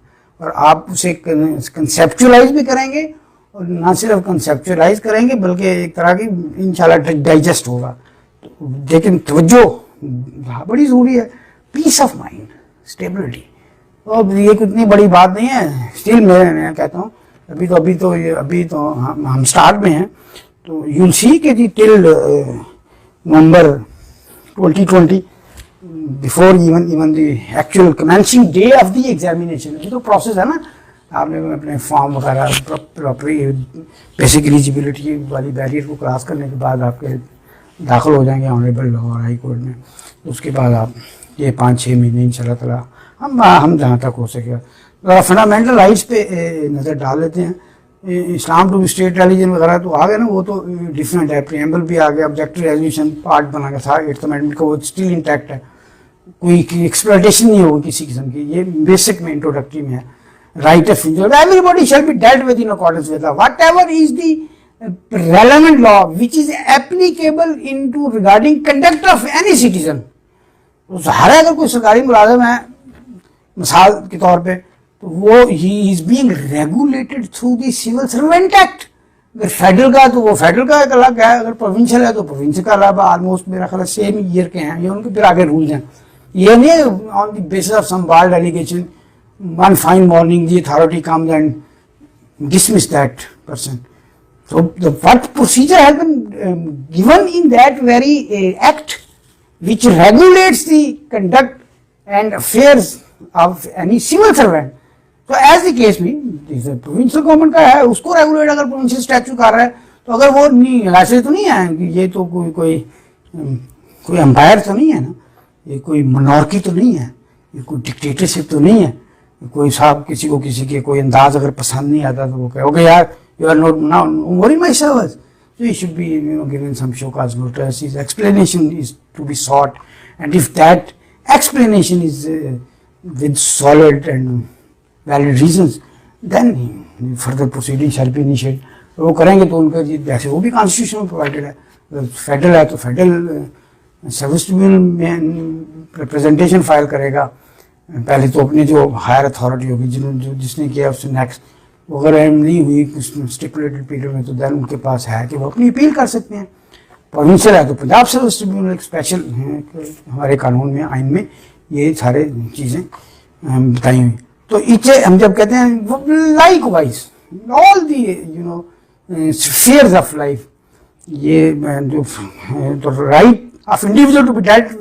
اور آپ اسے کنسیپچولائز بھی کریں گے، اور نہ صرف کنسیپچولائز کریں گے بلکہ ایک طرح کی انشاءاللہ ڈائجسٹ ہوگا. لیکن توجہ بڑی ضروری ہے، پیس آف مائنڈ، اسٹیبلٹی. اور یہ اتنی بڑی بات نہیں ہے، اسٹل میں کہتا ہوں ابھی تو ہم سٹارٹ میں ہیں. تو یو سی کہ جی ٹل نومبر 2020 before even the actual commencing day of the examination, یہ تو پروسیس ہے نا. آپ نے اپنے فارم وغیرہ بیسک ایلیجیبلٹی والی بیریئر کو کراس کرنے کے بعد آپ کے داخل ہو جائیں گے آنریبل لاہور ہائی کورٹ میں. اس کے بعد آپ یہ 5-6 مہینے ان شاء اللہ تعالیٰ ہم جہاں تک ہو سکے ذرا فنڈامنٹل رائٹس پہ نظر ڈال لیتے ہیں. اسلام ٹو اسٹیٹ ریلیجن وغیرہ تو آ گیا نا، وہ تو ڈفرینٹ ہے. پریمبل بھی آ گیا، آبجیکٹو ریزولوشن پارٹ بنا گیا تھا 8th امینڈمنٹ کا، وہ اسٹل انٹیکٹ ہے. کوئی ایکسپلوٹیشن نہیں ہوگی کسی قسم کی. یہ بیسک میں انٹروڈکٹری میں ہے. Right of everybody shall be dealt with in accordance with whatever is the relevant law which is applicable into regarding conduct of any citizen. تو ظاہر ہے اگر کوئی سرکاری ملازم ہے مثال کے طور پہ تو وہ he is being regulated through the civil servant act. اگر فیڈرل کا ہے تو وہ فیڈرل کا ایک الگ ہے, اگر پروونشل ہے تو پروونشل کا الگ ہے. آلموسٹ میرا خیال ہے سیم ایئر کے ہیں یہ, ان کے پھر آگے رولز ہیں. یہ نہیں on the basis of some wild allegation one fine morning the authority comes and dismiss that person. So what procedure has been given in that very act which regulates the conduct and affairs of any civil servant. So as the case میں provincial government کا ہے, اس کو regulate اگر provincial statute کر رہا ہے تو اگر وہ نہیں ایسے تو نہیں ہے کہ یہ تو کوئی امپائر تو نہیں ہے نا, یہ کوئی منارکی تو نہیں ہے, یہ کوئی ڈکٹیٹرشپ تو نہیں ہے. کوئی صاحب کسی کو کسی کے کوئی انداز اگر پسند نہیں آتا تو وہ کہے اوکے یار you are not now worrying my service. So you should be given some show cause notice. His explanation is to be sought, and if that explanation is with solid and valid reasons, then further proceeding shall be initiated. وہ کریں گے تو ان کا جیسے وہ بھی constitution میں provided ہے. فیڈرل ہے تو فیڈرل سروس ٹریبیونل میں ریپرزنٹیشن فائل کرے گا. پہلے تو اپنی جو ہائر اتھارٹی ہوگی جس نے کیا اس سے نیکسٹ اگر اہم نہیں ہوئی اسٹیپولیٹڈ پیریڈ میں تو دین ان کے پاس ہے کہ وہ اپنی اپیل کر سکتے ہیں. پروونشل ہے تو پنجاب سروس ٹریبیونل ایک اسپیشل ہمارے قانون میں آئین میں یہ سارے چیزیں بتائی ہوئی. تو اسے ہم جب کہتے ہیں likewise all the spheres of life, یہ جو right of individual to be dealt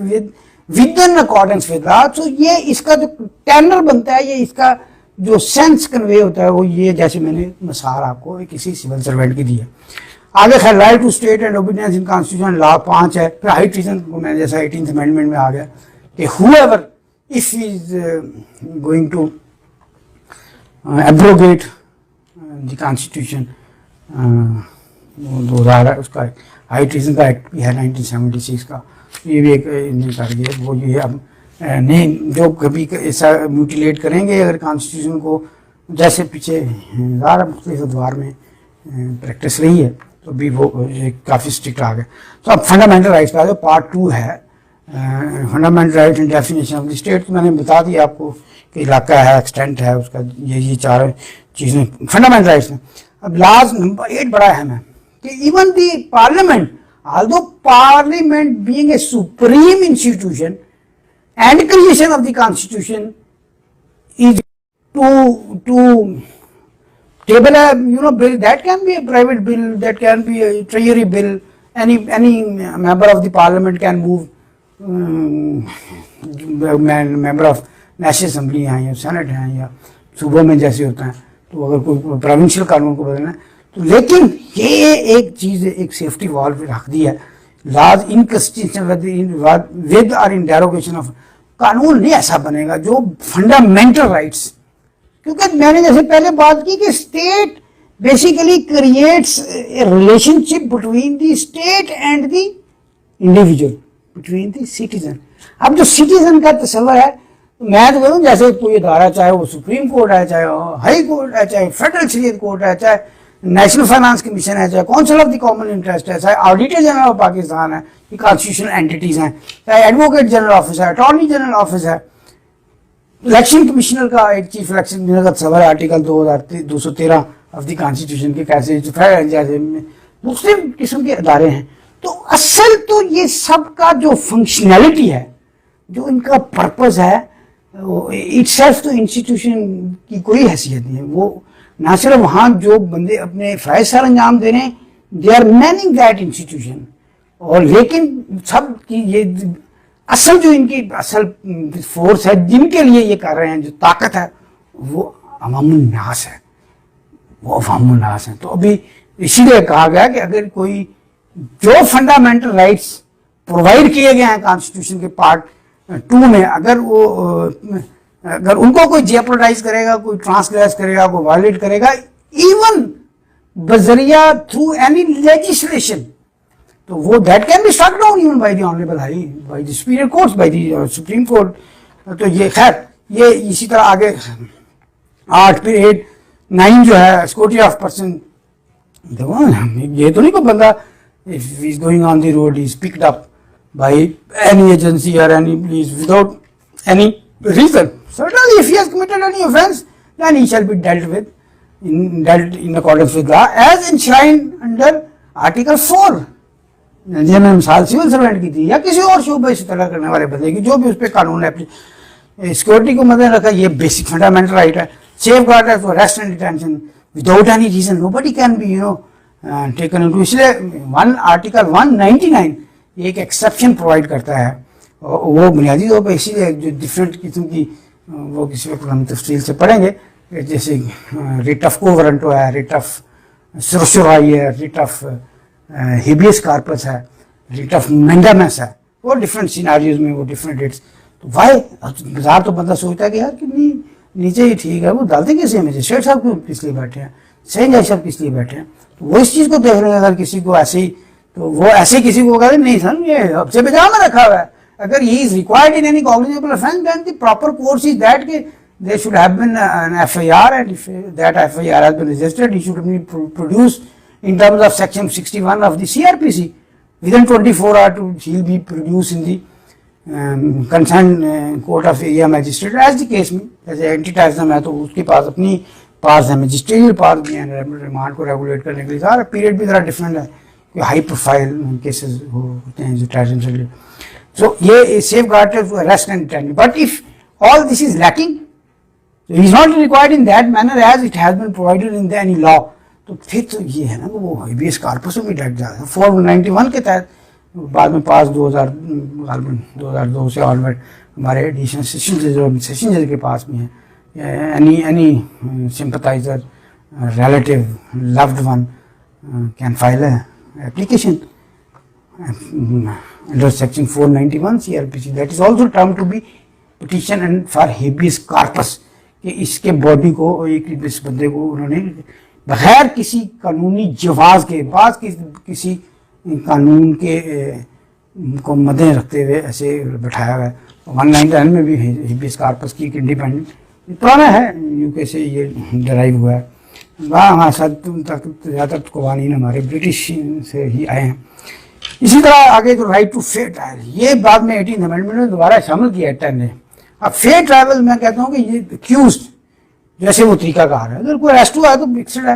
with in accordance with law, تو یہ اس کا جو ٹینر بنتا ہے, یہ اس کا جو سینس کنوے ہوتا ہے وہ یہ جیسے میں نے مثال آپ کو کسی سول سروینٹ کی دی ہے. آگے خیر right to state and obedience in constitution law 5 ہے. پھر ہائی ٹریزن کو میں جیسا 18th امینڈمنٹ میں آ گیا کہ whoever if is going to abrogate the constitution 2000 ہے اس کا ہائی ٹریزن کا ایکٹ بھی ہے 1976 کا, یہ بھی ایک کر دیا. وہ یہ اب نہیں جو کبھی ایسا میوٹیلیٹ کریں گے اگر کانسٹیٹیوشن کو, جیسے پیچھے زیادہ مختلف ادوار میں پریکٹس رہی ہے تو بھی وہ کافی اسٹرکٹ آ گیا. تو اب فنڈامنٹل رائٹس کا جو پارٹ 2 ہے fundamental right and definition of the state, میں نے بتا دیا آپ کو کہ علاقہ ہے, ایکسٹینٹ ہے اس کا, یہ 4 چیزیں فنڈامنٹل رائٹس ہیں. اب لاز نمبر 8 بڑا اہم ہے کہ even the parliament although parliament being a supreme institution and creation of the constitution is to table a bill, that can be a private bill, that can be a treasury bill, any member of the parliament can move, member of national assembly ہیں یا Saint ہیں یا صوبوں میں جیسے ہوتا ہے, تو اگر کوئی پروونشل قانون کو بدلنا ہے تو, لیکن یہ ایک چیز ایک سیفٹی والو رکھ دی ہے, لاز انکنسٹیٹیوشنل ود اور ان ڈیروگیشن آف, قانون نہیں ایسا بنے گا جو فنڈامنٹل رائٹس, کیونکہ میں نے جیسے پہلے بات کی کہ state basically creates a relation ship between the state and the individual, between the citizen. اب جو سٹیزن کا تصور ہے میں تو کہوں جیسے کوئی ادارہ, چاہے وہ سپریم کورٹ ہے, چاہے ہائی کورٹ ہے, چاہے فیڈرل شریعت کورٹ ہے, چاہے نیشنل فائنانس کمیشن ہے, چاہے council of the common interest ہے, چاہے آڈیٹر جنرل آف پاکستان ہے, یہ کانسٹیٹیوشنل اینٹیز ہیں, چاہے ایڈوکیٹ جنرل آفس ہے, اٹارنی جنرل آفس ہے, الیکشن کمیشنر کا ایک چیف الیکشن کمیشنر کا تصور ہے آرٹیکل 213 آف دی کانسٹیٹیوشن کے, کیسے مختلف قسم کے ادارے ہیں. تو اصل تو یہ سب کا جو فنکشنلٹی ہے, جو ان کا پرپز ہے, اٹ سیلف تو انسٹیٹیوشن کی کوئی حیثیت نہیں ہے. وہ نہ صرف وہاں جو بندے اپنے فرائض سر انجام دے رہے ہیں they are meaning that institution, اور لیکن سب کی یہ اصل جو ان کی اصل فورس ہے جن کے لیے یہ کر رہے ہیں, جو طاقت ہے وہ عوام الناس ہے, وہ عوام الناس ہیں. تو ابھی اسی لیے کہا گیا کہ اگر کوئی جو فنڈامنٹل رائٹس پرووائڈ کیے گئے ہیں کانسٹیٹیوشن کے پارٹ 2 میں, اگر ان کو کوئی جیپروڈائز کرے گا, کوئی ٹرانسگریس کرے گا, کوئی وائلیٹ کرے گا, ایون بذریعہ تھرو اینی لیجسلیشن, تو وہ that can be struck down even by the honourable high by the superior courts by the supreme court. تو یہ خیر یہ اسی طرح آگے 8 پھر 8 9 جو ہے سیکورٹی آف پرسن. دیکھو یہ تو نہیں کوئی بندہ if he is going on the road he is picked up by any agency or any police without any reason. Certainly if he has committed any offence then he shall be dealt in accordance with law as enshrined under article 4. جی میں مثال civil servant کی تھی یا کسی اور شعبے سے طرح کرنے والے بندے کی جو بھی اس پہ قانون ہے سیکورٹی کو مد رکھا, یہ بیسک فنڈامنٹل رائٹ ہے. سیف گارڈ ہے for arrest and detention without any reason nobody can be taken into. اس لیے آرٹیکل 199 یہ ایک ایکسیپشن پرووائڈ کرتا ہے, وہ بنیادی طور پہ اسی لیے جو ڈفرینٹ قسم کی وہ کسی وقت ہم تفصیل سے پڑھیں گے, جیسے ریٹ آف کو ورنٹو ہے, ریٹ آف سرشرائی ہے, ریٹ آف ہیبیس کارپس ہے, ریٹ آف مینڈامس ہے, وہ ڈفرینٹ سیناریوز میں وہ ڈفرینٹ ریٹس. تو وائی بازار تو بندہ سوچتا ہے کہ یار کہ نیچے ہی ٹھیک ہے, وہ ڈالتے کیسے ہیں مجھے شیخ صاحب کس لیے بیٹھے ہیں, سین جائی صاحب کس لیے بیٹھے ہیں. تو وہ اس چیز کو دیکھ رہے ہیں اگر کسی کو ایسے ہی, تو وہ ایسے کسی کو کہتے نہیں سر یہ اب سے بجا میں رکھا ہوا ہے. اگر he is required in any cognizable offence then the proper course is that کہ there should have been an FIR, and if that FIR has been registered, he should be produced in terms of section 61 of the CRPC. Within 24 hours, he will be produced in the concerned court of area magistrate, as the case میں جیسے anti terrorism ہے تو اس کے پاس اپنی پاس ہے, مجسٹریل پاس بھی ہیں remand کو ریگولیٹ کرنے کے لیے. سارا پیریڈ بھی ذرا ڈفرینٹ ہے, کوئی ہائی پروفائل کیسز ہوتے ہیں جو ٹیررزم سے ریلیٹڈ. سو یہ safeguard to arrest and detention. But if all this is lacking he is not required in that manner as it has been provided in any law, تو پھر تو یہ ہے نا وہ ہیبیس کارپس میں ڈٹ جاتا ہے. 491 کے تحت بعد میں پاس 2002 سے آنورڈ ہمارے ایڈیشنل سیشن جج کے پاس بھی ہیں, any sympathizer, relative, loved one can file a application under section 491 CRPC. That is also termed to be petition and for habeas corpus, کہ اس کے باڈی کو ایک اس بندے کو انہوں نے بغیر کسی قانونی جواز کے بعد کسی قانون کے کو مدیں رکھتے ہوئے ایسے بٹھایا ہوا ہے. 199 میں بھی ہیبیس کارپس کی ایک انڈیپینڈنٹ پرانا ہے, یو کے سے یہ ڈرائیو ہوا ہے. وہاں زیادہ تر قوانین ہمارے برٹش سے ہی آئے ہیں. اسی طرح آگے تو رائٹ ٹو فیئر ٹرائل, یہ بعد میں 18th امینڈمنٹ میں دوبارہ شامل کیا ہے 10 نے. اب فیئر ٹرائل میں کہتا ہوں کہ یہ ایکیوزڈ جیسے وہ طریقہ کار ہے, اگر کوئی اریسٹ ہوا ہے تو فکسڈ ہے,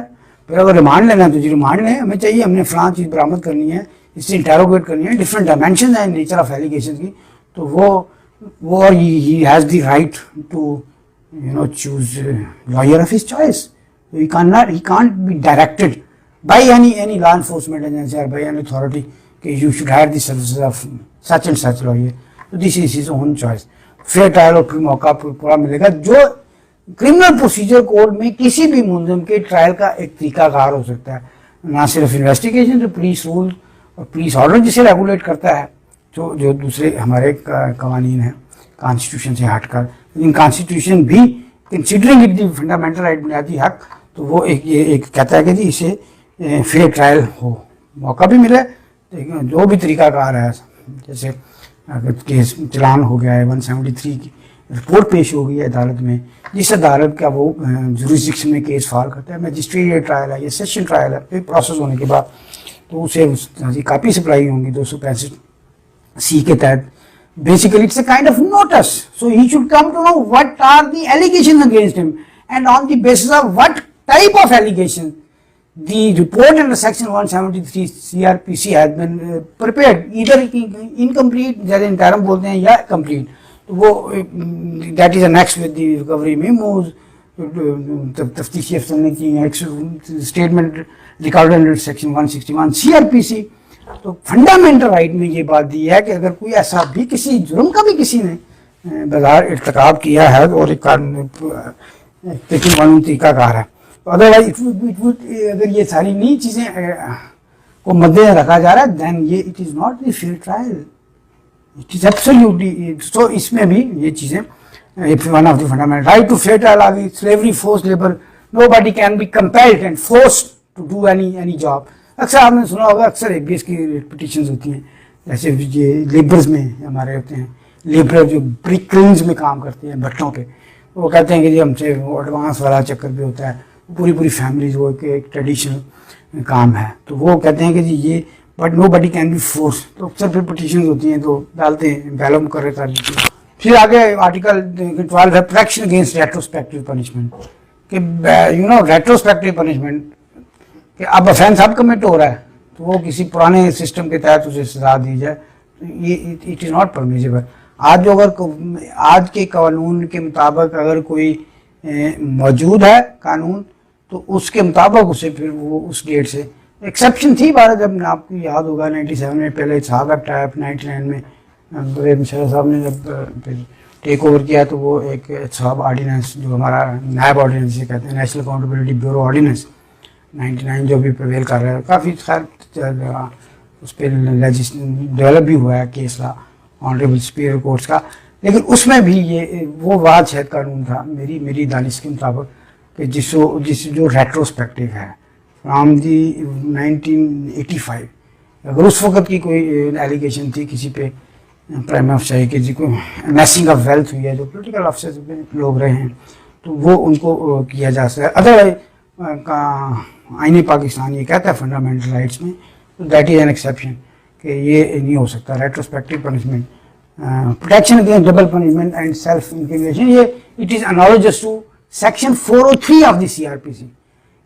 پھر اگر ریمانڈ لینا ہے تو جی ریمانڈ لیں, ہمیں چاہیے ہم نے فلاں چیز برآمد کرنی ہے, اس سے انٹیروگیٹ کرنی ہے, ڈفرینٹ ڈائمینشنز ہیں نیچر آف ایلیگیشن کی, تو وہ he has the right to choose lawyer of his choice. He can't be directed by any law enforcement agency اور بائی اینی اتھارٹی کہ you should have the services of such and such lawyer. تو this is his own choice. Fair trial اور پھر موقع پورا ملے گا. جو criminal procedure code میں کسی بھی ملزم کے ٹرائل کا ایک طریقہ کار ہو سکتا ہے, نہ صرف انویسٹیگیشن, جو پولیس رول اور پولیس آرڈر جسے ریگولیٹ کرتا ہے, جو دوسرے ہمارے قوانین ہیں کانسٹیٹیوشن سے ہٹ کر, لیکن کانسٹیٹیوشن بھی considering it the fundamental right بنیادی حق, تو وہ ایک کہتا ہے کہ جی اسے فیئر ٹرائل ہو, موقع بھی ملے, جو بھی طریقہ کار ہے. جیسے اگر کیس چلان ہو گیا ہے 173 کی رپورٹ پیش ہو گئی ہے عدالت میں, جس عدالت کا وہ جوریسڈکشن میں کیس فائل کرتا ہے, میجسٹریٹ ٹرائل ہے یا سیشن ٹرائل ہے, پھر پروسیس ہونے کے بعد تو اسے کاپی سپلائی ہوں گی 265C کے تحت. Basically it's a kind of notice, so he should come to know what are the allegation against him, and on the basis of what type of allegation the report under section 173 CRPC has been prepared, either incomplete جیسے interim بولتے ہیں یا complete. تو وہ that is annexed with the recovery memos, تفتیشی افسر نے کی statement recorded under section 161 CRPC. تو فنڈامنٹل رائٹ میں یہ بات دی ہے کہ اگر کوئی ایسا بھی کسی جرم کا بھی کسی نے بظاہر ارتکاب کیا ہے اور ایک قانون طریقہ کار ہے, ادروائز اگر یہ ساری نئی چیزیں کو مد رکھا جا رہا ہے دین یہ it is not the fair trial, it is absolutely. So اس میں بھی یہ چیزیں one of the fundamental right to fair trial آ گئی. Slavery, force labour, nobody can be compelled and forced to do any job. اکثر آپ نے سنا ہوگا اکثر ABS کی پٹیشنز ہوتی ہیں, جیسے یہ لیبرز میں ہمارے ہوتے ہیں لیبرر جو برک کلنز میں کام کرتے ہیں بھٹوں کے, وہ کہتے ہیں کہ جی ہم سے وہ ایڈوانس والا چکر بھی ہوتا ہے, پوری فیملیز وہ ایک ٹریڈیشنل کام ہے, تو وہ کہتے ہیں کہ جی یہ but nobody can be force, تو اکثر پھر پٹیشنز ہوتی ہیں تو ڈالتے ہیں بیلو مقرر کر دیتے ہیں. پھر آگے آرٹیکل 12 ہے پروٹیکشن اگینسٹ ریٹروسپیکٹیو پنشمنٹ, کہ ریٹروسپیکٹیو پنشمنٹ کہ اب افینس اب کمٹ ہو رہا ہے تو وہ کسی پرانے سسٹم کے تحت اسے سزا دی جائے, یہ اٹ از ناٹ پرمیسیبل. آج جو اگر آج کے قانون کے مطابق اگر کوئی موجود ہے قانون تو اس کے مطابق اسے پھر وہ اس ڈیٹ سے ایکسیپشن تھی. بھارت جب آپ کو یاد ہوگا 97 میں پہلے صاحب ایکٹ آیا, 99 میں مشرف صاحب نے جب ٹیک اوور کیا تو وہ ایک صاحب آرڈیننس جو ہمارا نائب آرڈیننس سے کہتے ہیں نیشنل اکاؤنٹیبلٹی بیورو آرڈیننس 99 جو بھی پریویل کر رہا ہے, کافی خیر اس پہ ڈیولپ بھی ہوا ہے case law honourable superior courts کا, لیکن اس میں بھی یہ وہ واحد شاید قانون تھا میری دانش کے مطابق کہ جس جو ریٹروسپیکٹیو ہے فرام دی 1985. اگر اس وقت کی کوئی ایلیگیشن تھی کسی پہ پرائم افسر کہ جی کوئی میسنگ آف ویلتھ ہوئی ہے جو پولیٹیکل افسر لوگ رہے ہیں تو وہ ان کو کیا جا سکتا ہے. ادروائز آئین پاکستان یہ کہتا ہے فنڈامنٹل رائٹس میں دیٹ از این ایکسیپشن کہ یہ نہیں ہو سکتا retrospective punishment. Protection against double punishment and self incrimination, یہ it is analogous to section 403 of the CRPC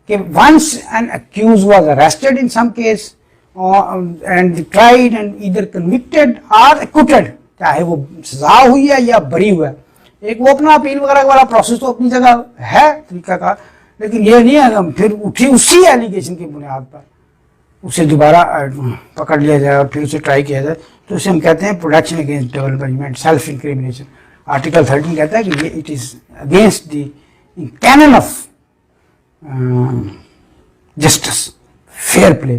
کہ once an accused was arrested in some case and tried and either convicted اور acquitted, چاہے وہ سزا ہوئی ہے یا بری ہوا ہے, ایک وہ اپنا اپیل وغیرہ والا پروسیس تو اپنی جگہ ہے طریقہ کا, لیکن یہ نہیں ہے پھر اٹھی اسی ایلیگیشن کی بنیاد پر اسے دوبارہ پکڑ لیا جائے اور پھر اسے ٹرائی کیا جائے, تو اسے ہم کہتے ہیں protection against double punishment self incrimination. Article 13 کہتا ہے کہ یہ it is against the canon of justice fair play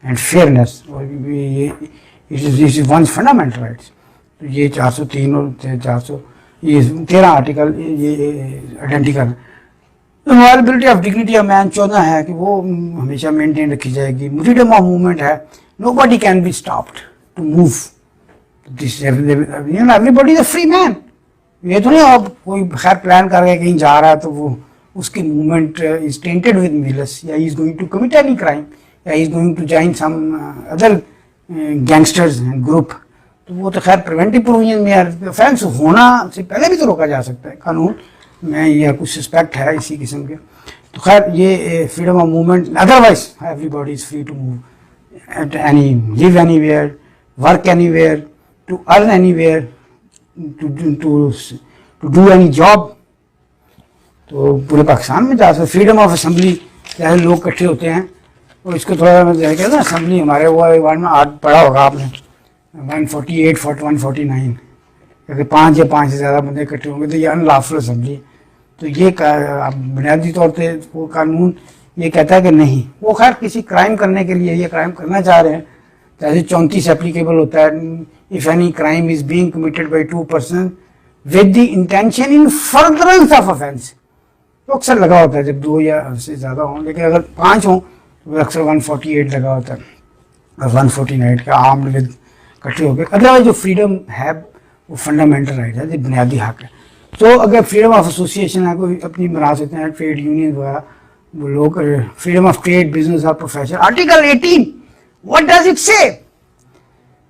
and fairness, اور یہ ونس فنڈامنٹل رائٹس. تو یہ 403 اور 413 آرٹیکل یہ آئیڈینٹیکل. انوائلبلٹی آف ڈگنیٹی آف مین 14 ہے کہ وہ ہمیشہ مینٹین رکھی جائے گی. فریڈم آف موومنٹ ہے, nobody can be stopped to move, everybody is a free man. یہ تو نہیں اب کوئی خیر پلان کر کے کہیں جا رہا ہے تو وہ اس کی movement is tainted with malice, یا is going to commit any crime, یا is going to join some other gangsters group, تو وہ تو خیر پریونٹیو پروویژن میں افینس ہونا سے پہلے بھی تو روکا جا سکتا ہے قانون میں, یا کچھ سسپیکٹ ہے اسی قسم کے. تو خیر یہ freedom of movement, otherwise everybody is free to move at any, live anywhere, work anywhere, to earn anywhere, to do any job. تو پورے پاکستان میں جا سکتے. فریڈم آف اسمبلی, چاہے لوگ اکٹھے ہوتے ہیں, اور اس کو تھوڑا میں کہتا ہوں اسمبلی ہمارے وہ ایوارڈ میں آج پڑھا ہوگا آپ نے 148 149 اگر 5 یا 5 سے زیادہ بندے اکٹھے ہوں گے تو یہ ان لافل اسمبلی. تو یہ بنیادی طور پہ وہ قانون یہ کہتا ہے کہ نہیں, وہ خیر کسی کرائم کرنے کے لیے یہ کرائم کرنا چاہ رہے ہیں, جیسے 34 اپلیکیبل ہوتا ہے if any crime is being committed by 2 persons with the intention in furtherance of offence. تو اکثر لگا ہوتا ہے جب 2 یا سے زیادہ ہوں, لیکن اگر 5 ہوں تو اکثر 148 لگا ہوتا ہے اور 149 کا عام ود اکٹھے ہو گئے. ادروائز جو فریڈم ہے وہ فنڈامنٹل رائٹ ہے, یہ بنیادی حق ہے. تو اگر فریڈم آف ایسوسیشن ہے, کوئی اپنی بنا سکتے ہیں ٹریڈ یونین وغیرہ, وہ لوگ فریڈم آف ٹریڈ بزنس اور profession. Article 18 what does it say?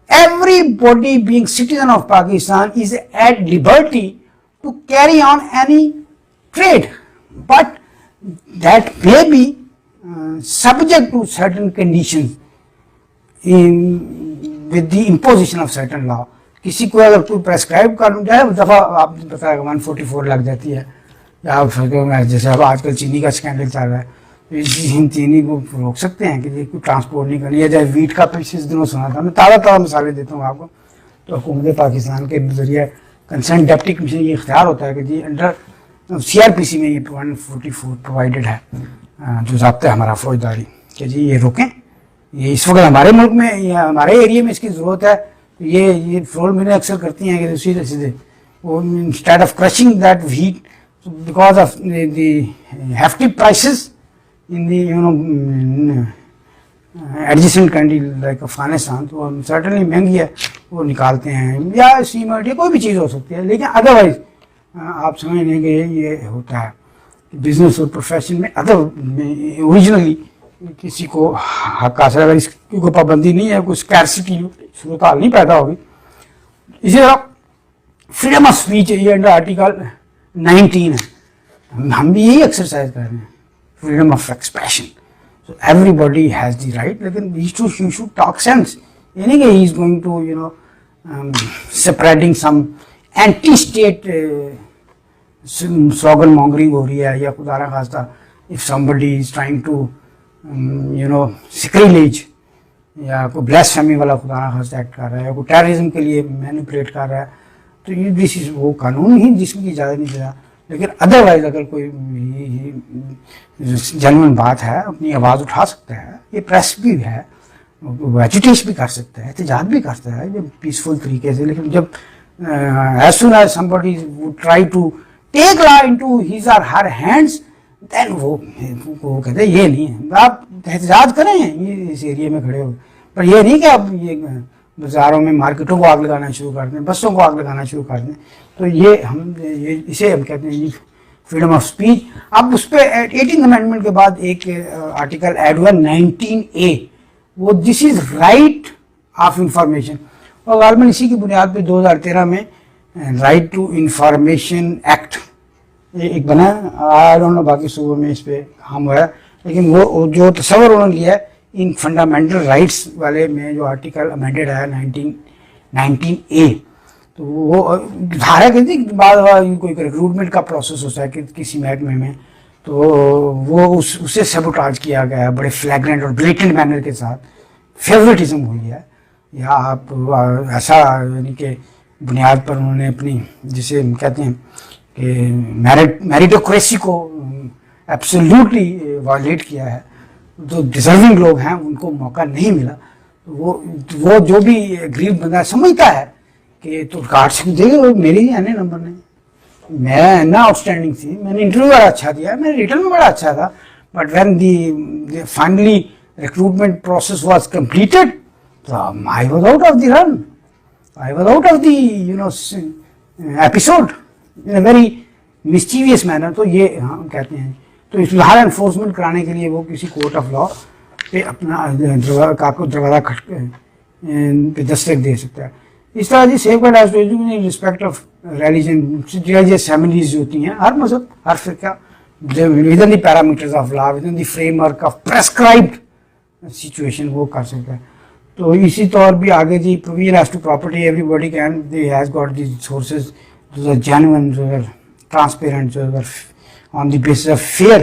Everybody being citizen of Pakistan is at liberty to carry on any trade, but that may be subject to certain conditions with the imposition of certain law. کسی کو اگر کوئی پریسکرائب قانون جائے دفعہ آپ نے بتایا 144 لگ جاتی ہے, یا جیسے اب آج کل چینی کا اسکینڈل چل رہا ہے, ہم چینی کو روک سکتے ہیں کہ یہ کوئی ٹرانسپورٹ نہیں کرنی ہے. جائے ویٹ کا پچھلے دنوں سنا تھا, میں تازہ مثالیں دیتا ہوں آپ کو. تو حکومت پاکستان کے ذریعہ کنسرن ڈپٹی کمیشن یہ اختیار ہوتا ہے کہ جی انڈر CRPC میں یہ 144 پرووائڈڈ ہے جو ضابطہ ہے ہمارا فوجداری, کہ جی یہ روکیں. یہ اس وقت ہمارے ملک میں یا ہمارے ایریا میں اس کی ضرورت ہے. یہ فلور ملیں اکثر کرتی ہیں کہ سیدھے سیدھے وہ instead of crushing that wheat because of the hefty prices in the adjacent country like Afghanistan, تو سرٹنلی مہنگی ہے, وہ نکالتے ہیں, یا سیمنٹ یا کوئی بھی چیز ہو سکتی ہے. لیکن ادروائز آپ سمجھ لیں گے یہ ہوتا ہے بزنس اور پروفیشن میں اوریجنلی کسی کو حق حاصل ہے, اگر اس کی کوئی پابندی نہیں ہے, کوئی اسکیرسٹی صورتحال نہیں پیدا ہوگی. اسی طرح فریڈم آف اسپیچ یہ انڈر آرٹیکل 19 ہے, ہم بھی یہی ایکسرسائز کر رہے ہیں, freedom of expression. So everybody has the right, لیکن you should talk sense. یہ نہیں کہ he is going to spreading some anti-state slogan mongering ہو رہی ہے, یا خدا نہ خواستہ if somebody is trying to sacrilege یا کوئی blasphemy والا خدا نہ خواستہ ایکٹ کر رہا ہے, یا کوئی ٹیررزم کے لیے مینیپولیٹ کر رہا ہے, تو دس از وہ قانون ہی جس کی اجازت نہیں دیتا. لیکن ادروائز اگر کوئی جنون بات ہے اپنی آواز اٹھا سکتا ہے, یہ پریس بھی ہے, ایجیٹیٹ بھی کر سکتا ہے, احتجاج بھی کرتا ہے جب پیسفل طریقے سے. لیکن جب as soon as somebody would try to take law into his or her hands, دین وہ کہتے ہیں یہ نہیں ہے. آپ احتجاج کریں یہ اس ایریے میں کھڑے ہو, پر یہ نہیں کہ آپ یہ بازاروں میں مارکیٹوں کو آگ لگانا شروع کر دیں, بسوں کو آگ لگانا شروع کر دیں. تو یہ اسے ہم کہتے ہیں فریڈم آف اسپیچ. اب اس پہ 18 امینڈمنٹ کے بعد ایک آرٹیکل ایڈ ہوا 19A, وہ دس از رائٹ آف انفارمیشن, اور غالباً اسی کی بنیاد پہ 2013 میں رائٹ ٹو انفارمیشن ایکٹ ایک بنا. آئی ڈونٹ نو باقی صوبوں میں اس پہ کام ہوا ہے, لیکن وہ جو تصور انہوں نے لیا ہے ان فنڈامنٹل رائٹس والے میں جو آرٹیکل امینڈیڈ ہے 19A, تو وہ دھارا کہتی ہے کہ بعض کوئی ریکروٹمنٹ کا پروسیس ہوتا ہے کہ کسی محکمے میں, تو وہ اسے سیبوٹاج کیا گیا ہے بڑے فلیگرنٹ اور بلیٹنٹ مینر کے ساتھ, فیوریٹزم ہوئی ہے, یا آپ ایسا یعنی کہ بنیاد پر انہوں نے اپنی جسے ہم کہتے ہیں کہ میریٹوکریسی کو ایبسلیوٹلی وائلیٹ کیا ہے. جو ڈیزرونگ لوگ ہیں ان کو موقع نہیں ملا. وہ جو بھی غریب بندہ سمجھتا ہے کہ تو کارڈ سے دے گا, میری ہی آنے نمبر نہیں, میں نہ آؤٹ اسٹینڈنگ تھی, میں نے انٹرویو بڑا اچھا دیا, میرے ریٹرن میں بڑا اچھا تھا, but when the finally recruitment process was completed, تو I was out of the run, I was out of the episode in a very mischievous manner. تو یہ ہم کہتے ہیں, تو اس لحاظ انفورسمنٹ کرانے کے لیے وہ کسی کورٹ آف لا پہ اپنا دروازہ کھٹ پہ دستک دے سکتا ہے. اس طرح جی safeguard as respect of religion, religious families جو ہوتی ہیں, ہر مذہب ہر فرقہ within the parameters of law, within the framework of prescribed situation وہ کر سکتا ہے. تو اسی طور بھی آگے جی provision as to property, everybody can the has got the sources those are genuine, those are transparent, those are on the basis of fair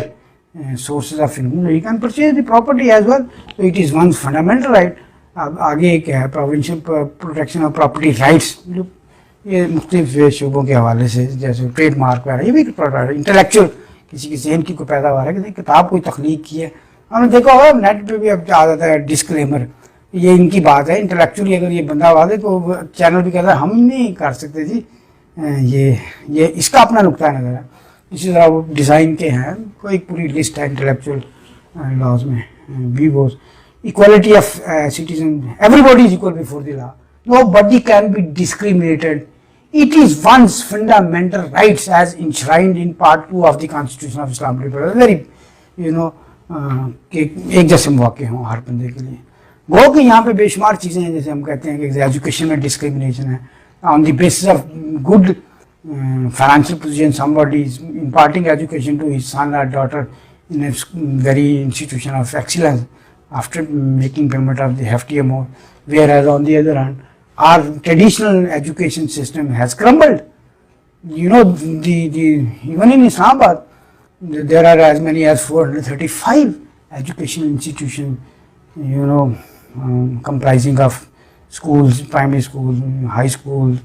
sources of income. You can purchase the property as well. So it is one's fundamental right. اب آگے ایک ہے provincial protection of property rights, جو یہ مختلف شعبوں کے حوالے سے جیسے ٹریڈ مارک وغیرہ, یہ بھی انٹلیکچوئل کسی کے ذہن کی کوئی پیداوار ہے کہ کتاب کوئی تخلیق کی ہے. ہم نے دیکھا ہوگا نیٹ پہ بھی اب آ جاتا ہے ڈسکلیمر, یہ ان کی بات ہے. انٹلیکچولی اگر یہ بندہ آواز ہے تو چینل بھی کہتا ہے ہم نہیں کر سکتے جی, یہ اس کا اپنا نقطہ نظر ہے. اسی طرح وہ ڈیزائن کے ہیں, کوئی پوری لسٹ ہے انٹلیکچوئل لاز میں, views equality of citizen, everybody is equal before the law, nobody can be discriminated, it is one's fundamental rights as enshrined in part 2 of the Constitution of Islam Republic. Very کہ ایک جیسے مواقع ہوں ہر بندے کے لیے. گو کہ یہاں پہ بے شمار چیزیں ہیں, جیسے ہم کہتے ہیں کہ ایجوکیشن میں ڈسکریمنیشن ہے on the basis of good financial position, somebody is imparting education to his son or daughter in a very institution of excellence after making payment of the hefty amount, whereas on the other hand our traditional education system has crumbled. Even in Islamabad there are as many as 435 educational institutions, comprising of schools, primary schools, high schools,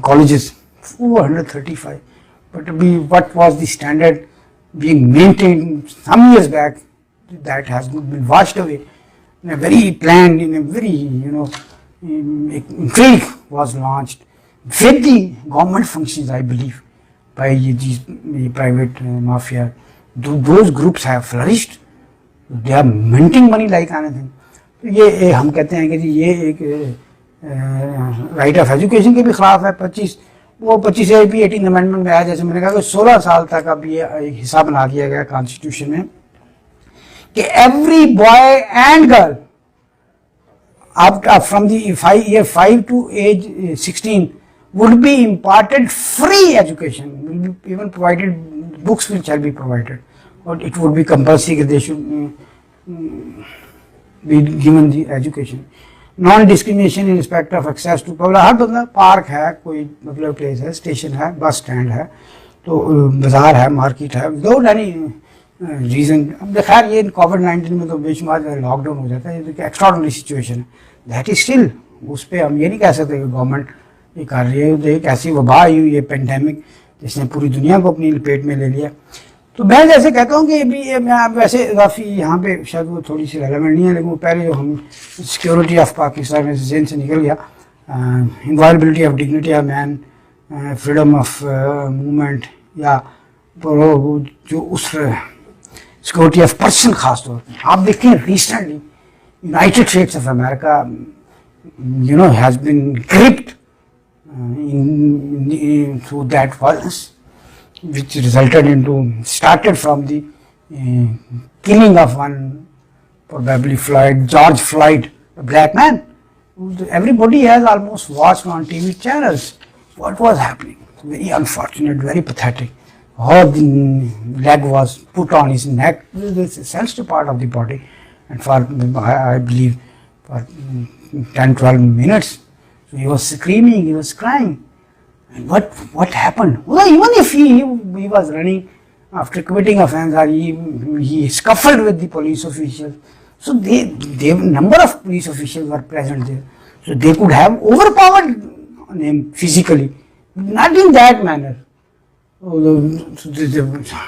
colleges, 435. But what was the standard being maintained some years back, that has been washed away in a very planned, in a very, intrigue was launched with the government functions, I believe, by these private mafia. Those groups have flourished they are minting money like anything. تو یہ ہم کہتے ہیں کہ جی یہ ایک right of education کے بھی خلاف ہے. 25 18 امینڈمنٹ میں آیا, جیسے میں نے کہا کہ 16 سال تک اب یہ حصہ بنا دیا گیا کانسٹیٹیوشن میں کہ every boy and girl from the year 5 to age 16 would be imparted free education, will be even provided, books will shall be provided, or it would be compulsory that they should be given the education. Non-discrimination in respect of access to public, ہر بندہ park ہے, کوئی public place ہے, station ہے, bus stand ہے, تو بازار ہے, market ہے, وداؤٹ اینی ریزن. اب خیر یہ کووڈ-19 میں تو بے شمار لاک ڈاؤن ہو جاتا ہے, یہ تو ایکسٹراڈنری سچویشن ہے. دیٹ از اسٹل, اس پہ ہم یہ نہیں کہہ سکتے کہ گورنمنٹ یہ کر رہی ہے. ایک ایسی وبا آئی ہوئی ہے پینڈیمک جس نے پوری دنیا کو اپنی لپیٹ میں لے لیا. تو میں جیسے کہتا ہوں کہ ابھی میں ویسے اضافی یہاں پہ شاید وہ تھوڑی سی ریلیونٹ نہیں ہے, لیکن وہ پہلے جو ہم سیکورٹی آف پاکستان میں ذہن سے نکل گیا, inviolability of dignity of man, freedom of movement, یا جو اس سیکورٹی آف پرسن خاص طور پہ آپ دیکھیں recently United States of America, has been gripped through that violence, which started from the killing of one, probably George Floyd, a black man. Everybody has almost watched on TV channels what was happening. Very unfortunate, very pathetic. How the leg was put on his neck, this is a sensitive part of the body. And for, I believe, for 10-12 minutes, so he was screaming, he was crying. And what happened? Well, even if he was running after committing offense, or he scuffled with the police officials, so they number of police officials were present there, so they could have overpowered him physically, not in that manner.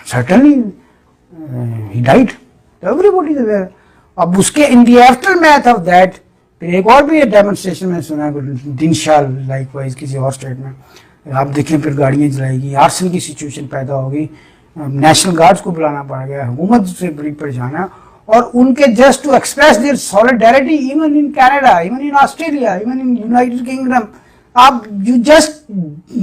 Certainly, he died. Everybody is aware. اب اس کے in the aftermath of that پھر ایک اور بھی demonstration میں سنا ہے دنشال لائک وائز کسی اور اسٹیٹ میں, آپ دیکھیں پھر گاڑیاں جلائے گی, آرسن کی سچویشن پیدا ہوگی, نیشنل گارڈز کو بلانا پڑ گیا, حکومت سے بڑی پریشان ہے. اور ان کے just to express their solidarity even in Canada, even in Australia, even in United Kingdom, آپ یو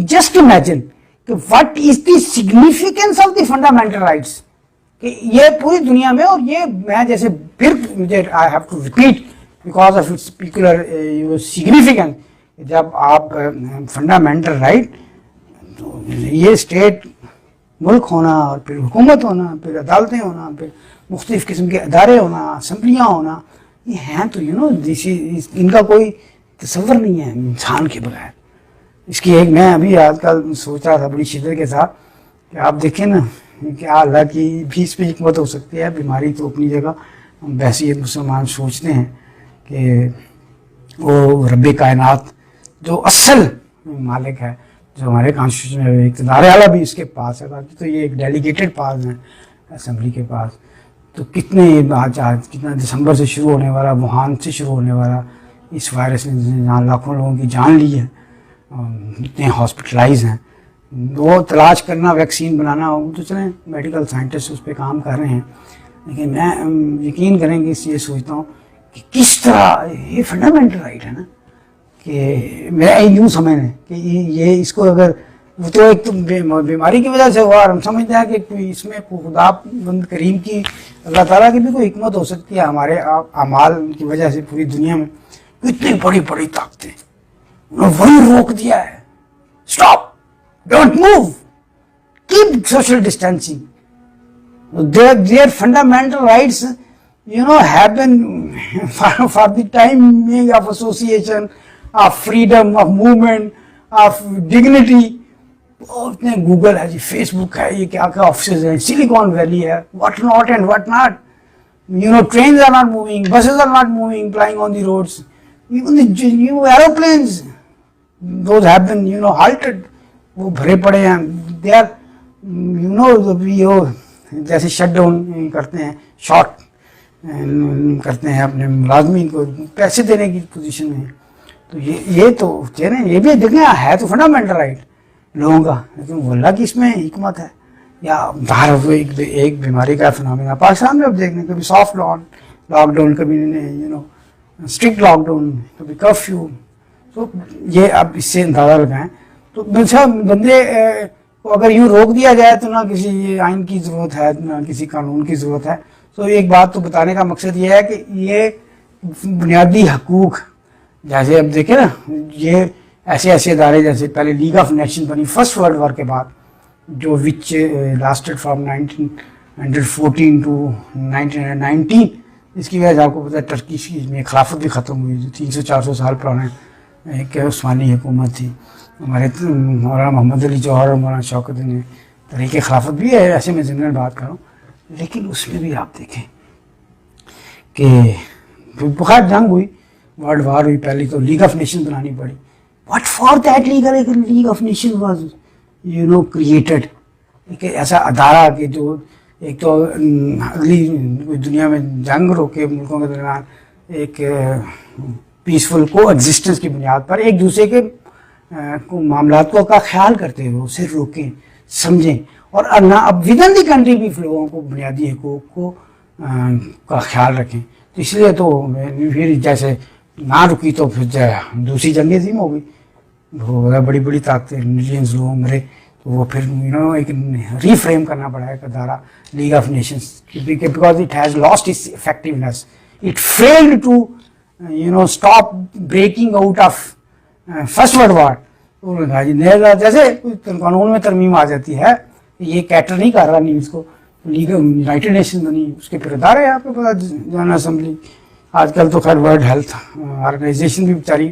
جسٹ امیجن کہ what is the significance of the fundamental rights, کہ یہ پوری دنیا میں. اور یہ میں جیسے پھر مجھے I have to repeat because of its peculiar significance, جب آپ فنڈامنٹل رائٹ, یہ اسٹیٹ ملک ہونا, اور پھر حکومت ہونا, پھر عدالتیں ہونا, پھر مختلف قسم کے ادارے ہونا, اسمبلیاں ہونا, یہ ہیں تو ان کا کوئی تصور نہیں ہے انسان کے بغیر. اس کی ایک میں ابھی آج کل سوچ رہا تھا بڑی شدت کے ساتھ کہ آپ دیکھیں نا کیا اللہ کی بھی اس پہ حکمت ہو سکتی ہے. بیماری تو اپنی جگہ, ہم بحثیت مسلمان سوچتے ہیں کہ وہ رب کائنات جو اصل مالک ہے, جو ہمارے کانسٹیٹیوشن میں اقتدار اعلیٰ بھی اس کے پاس ہے, باقی تو یہ ایک ڈیلیگیٹڈ پاس ہیں اسمبلی کے پاس. تو کتنے کتنا دسمبر سے شروع ہونے والا, ووہان سے شروع ہونے والا اس وائرس نے لاکھوں لوگوں کی جان لی ہے, اتنے ہاسپٹلائز ہیں. وہ تلاش کرنا, ویکسین بنانا, وہ تو چلیں میڈیکل سائنٹسٹ اس پہ کام کر رہے ہیں, لیکن میں یقین کریں کہ یہ سوچتا ہوں کہ کس طرح یہ فنڈامنٹل رائٹ ہے نا, کہ میرا یوں سمجھ لیں کہ یہ اس کو اگر وہ تو ایک تو بیماری کی وجہ سے ہوا, اور ہم سمجھتے ہیں کہ اس میں خدا بند کریم کی, اللہ تعالیٰ کی بھی کوئی حکمت ہو سکتی ہے ہمارے اعمال کی وجہ سے. پوری دنیا میں اتنی بڑی بڑی طاقتیں, انہوں نے وہی روک دیا ہے, stop, don't move, keep social distancing. Their fundamental rights, have been for the time of association, of freedom, of movement, of dignity. اتنے گوگل ہے جی, فیس بک ہے, یہ کیا کیا آفسز ہیں, سلیکان ویلی ہے, what not and what not. Trains are not moving, buses are not moving, flying on the roads. Even the aeroplanes, those have been, halted. وہ بھرے پڑے ہیں. دے آر جیسے شٹ ڈاؤن کرتے ہیں, short کرتے ہیں اپنے ملازمین کو, پیسے دینے کی پوزیشن میں. تو یہ تو یہ بھی دیکھیں ہے تو فنڈامنٹل رائٹ لوگوں کا, لیکن وہ اللہ کی اس میں حکمت ہے یا باہر وہ ایک بیماری کا فنامنا پاکستان میں اب دیکھنے کبھی سافٹ لاک ڈاؤن کبھی اسٹرکٹ لاک ڈاؤن کبھی کرفیو. تو یہ اب اس سے اندازہ لگائیں تو بندے کو اگر یوں روک دیا جائے تو نہ کسی آئین کی ضرورت ہے نہ کسی قانون کی ضرورت ہے. تو ایک بات تو بتانے کا مقصد یہ ہے کہ یہ بنیادی حقوق جیسے اب دیکھیں نا یہ ایسے ادارے جیسے پہلے لیگ آف نیشن بنی فرسٹ ورلڈ وار کے بعد جو وچ لاسٹڈ فرام 1914 ٹو 1919. اس کی وجہ سے آپ کو پتہ ہے ٹرکی میں خلافت بھی ختم ہوئی جو 300-400 سال پرانے ایک عثمانی حکومت تھی. ہمارے مولانا محمد علی جوہر اور مولانا شوکت نے طریقے خلافت بھی ہے ایسے میں ضمن بات کروں لیکن اس میں بھی آپ دیکھیں کہ بخار جنگ ہوئی ورلڈ وار ہوئی پہلی تو لیگ آف نیشن بنانی پڑی. What for that league of nation was created. ایک ایسا ادارہ کہ جو ایک تو اگلی دنیا میں جنگ روکے ملکوں کے درمیان ایک پیسفل کو ایگزسٹنس کی بنیاد پر ایک دوسرے کے معاملات کا خیال کرتے ہوئے اسے روکیں سمجھیں اور نہ اب ود ان دی کنٹری بھی لوگوں کو بنیادی حقوق کو کا خیال رکھیں. تو اس لیے تو پھر جیسے نہ رکی تو پھر دوسری جنگ عظیم ہو گئی وہ بڑی بڑی طاقتیں ملینز لوگ مرے تو وہ پھر ایک ری فریم کرنا پڑا ایک ادارہ league of nations because it has lost its effectiveness. It failed to stop breaking out of first world war. جیسے قانون میں ترمیم آ جاتی ہے یہ کیٹر نہیں کر رہا نیوز کو لیگ یونائٹڈ نیشن بنی اس کے پھر ادارے آپ کو پتا جنرل اسمبلی آج کل تو خیر ورلڈ ہیلتھ آرگنائزیشن بھی بیچاری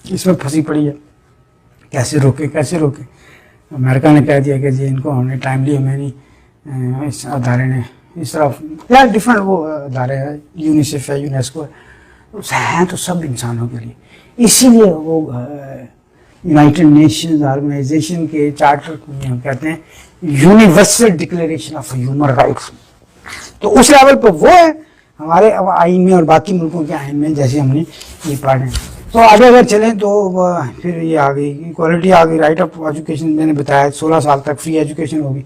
اس میں پھنسی پڑی ہے کیسے روکے. امریکہ نے کہہ دیا کہ جی ان کو ہم نے ٹائملی ہمیں نہیں اس ادارے نے اس طرح یا ڈفرینٹ وہ ادارے ہیں یونیسیف ہے یونیسکو ہے ہیں تو سب انسانوں کے لیے. اسی لیے وہ یونائٹڈ نیشنز آرگنائزیشن کے چارٹر کو ہم کہتے ہیں universal declaration of human rights. تو اس لیول پہ وہ ہے ہمارے آئین میں اور باقی ملکوں کے آئین میں جیسے ہم نے یہ پڑھے. تو آگے اگر چلیں تو پھر یہ آ گئی ایکوالٹی آ گئی رائٹ آف ایجوکیشن میں نے بتایا 16 سال تک فری ایجوکیشن ہوگی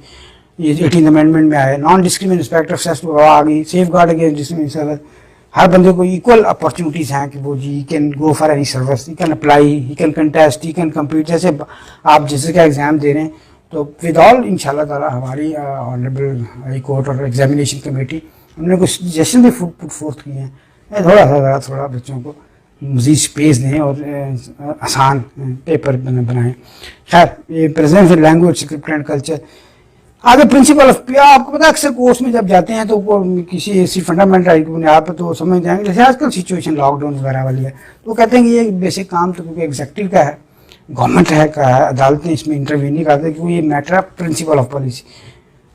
یہ 18 امینڈمنٹ میں آیا. Non discrimination respect of sex آ گئی سیف گارڈ اگینسٹ ڈسکریمنیشن. ہر بندے کو ایکول اپرچونیٹیز ہیں کہ وہ جی can go for any service he can apply he can contest he can compete. جیسے آپ جیسے کا ایگزام دے رہے ہیں تو ود آل ان شاء اللہ تعالیٰ ہماری آنریبل ہائی کورٹ اور ایگزامینیشن کمیٹی ہم نے کچھ سجیشن بھی پٹ فورتھ کیے ہیں تھوڑا بچوں کو مزید اسپیس دیں اور آسان پیپر بنائیں. خیر یہ presence language script and culture آگے پرنسپل آف آپ کو پتا اکثر کورس میں جب جاتے ہیں تو کسی ایسی فنڈامنٹل رائٹ کی بنیاد پہ تو سمجھ جائیں گے جیسے آج کل سچویشن لاک ڈاؤن وغیرہ والی ہے تو وہ کہتے ہیں کہ یہ بیسک کام تو کیونکہ ایگزیکٹو کا ہے گورنمنٹ کا ہے عدالتیں اس میں انٹرویو نہیں کرتے کیونکہ یہ matter of principle of policy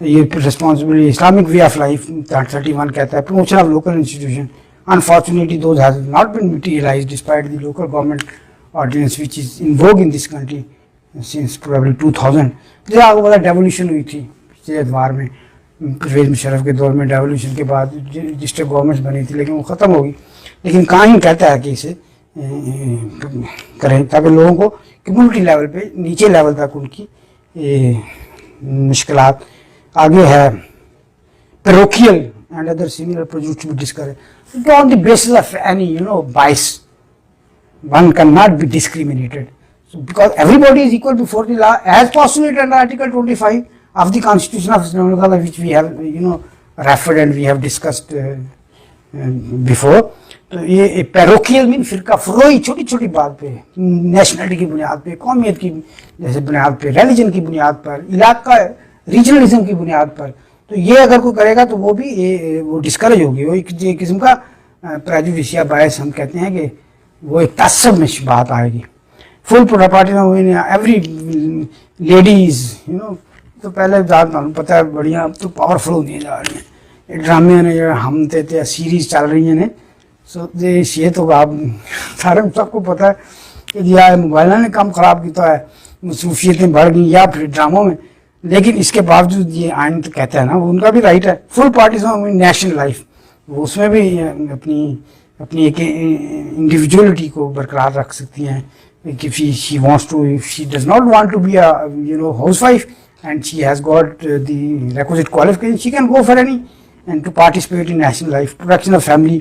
یہ responsibility Islamic way of life 31 کہتا ہے promotion of local institution. Unfortunately, those have not been materialized despite the local government ordinance which is in vogue in this country since probably 2000. جیسے آپ کو پتا devolution ہوئی تھی پچھلے ادوار میں پرویز مشرف کے دور میں ڈیولیوشن کے بعد ڈسٹرکٹ گورنمنٹس بنی تھی لیکن وہ ختم ہوگی. لیکن قائم کہتا ہے کہ اسے کریں تاکہ لوگوں کو کمیونٹی لیول پہ نیچے لیول تک ان کی مشکلات. آگے ہے پیروکیل and other similar pursuits to be discouraged on the basis of any bias. One cannot be discriminated. So because everybody is equal before the law as postulated under Article 25 of the Constitution of Sri which we have referred and we have discussed before. تو یہ پیروکیل مین فرقہ فروئی چھوٹی چھوٹی بات پہ nationality کی بنیاد پہ قومیت کی جیسے بنیاد پہ ریلیجن کی بنیاد پر علاقہ ریجنلزم کی بنیاد پر تو یہ اگر کوئی کرے گا تو وہ بھی وہ ڈسکریج ہوگی. وہ ایک قسم کا پریجوڈیس یا باعث ہم کہتے ہیں کہ وہ ایک تعصب میں بات آئے گی. فل پراپرٹی میں ایوری لیڈیز تو پہلے معلوم پتہ ہے بڑھیا تو پاورفل ہوتی جا رہی ہیں یہ ڈرامے نے ہم تھے سیریز چل رہی ہیں سو یہ تو آپ سارے سب کو پتہ ہے کہ یا موبائل نے کام خراب کیا ہے مصروفیتیں بڑھ گئیں یا پھر ڈراموں میں. لیکن اس کے باوجود یہ آئین تو کہتا ہے نا وہ ان کا بھی رائٹ ہے فل پارٹیسپیشن نیشنل لائف وہ اس میں بھی اپنی ایک انڈیویجولیٹی کو برقرار رکھ سکتی ہیں. If she wants to, if she does not want to be a housewife and she has got the requisite qualification, she can go for any and to participate in national life. Protection of family,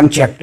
unchecked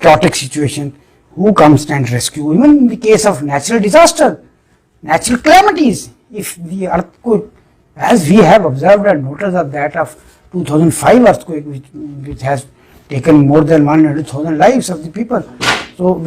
chaotic situation, who comes and rescue, even in the case of natural disaster, natural calamities, if the earthquake, as we have observed and noticed of that of 2005 earthquake, which has taken more than 100,000 lives of the people. So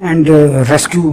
and rescue.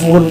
4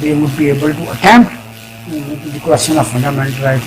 they would be able to attempt the question of fundamental rights.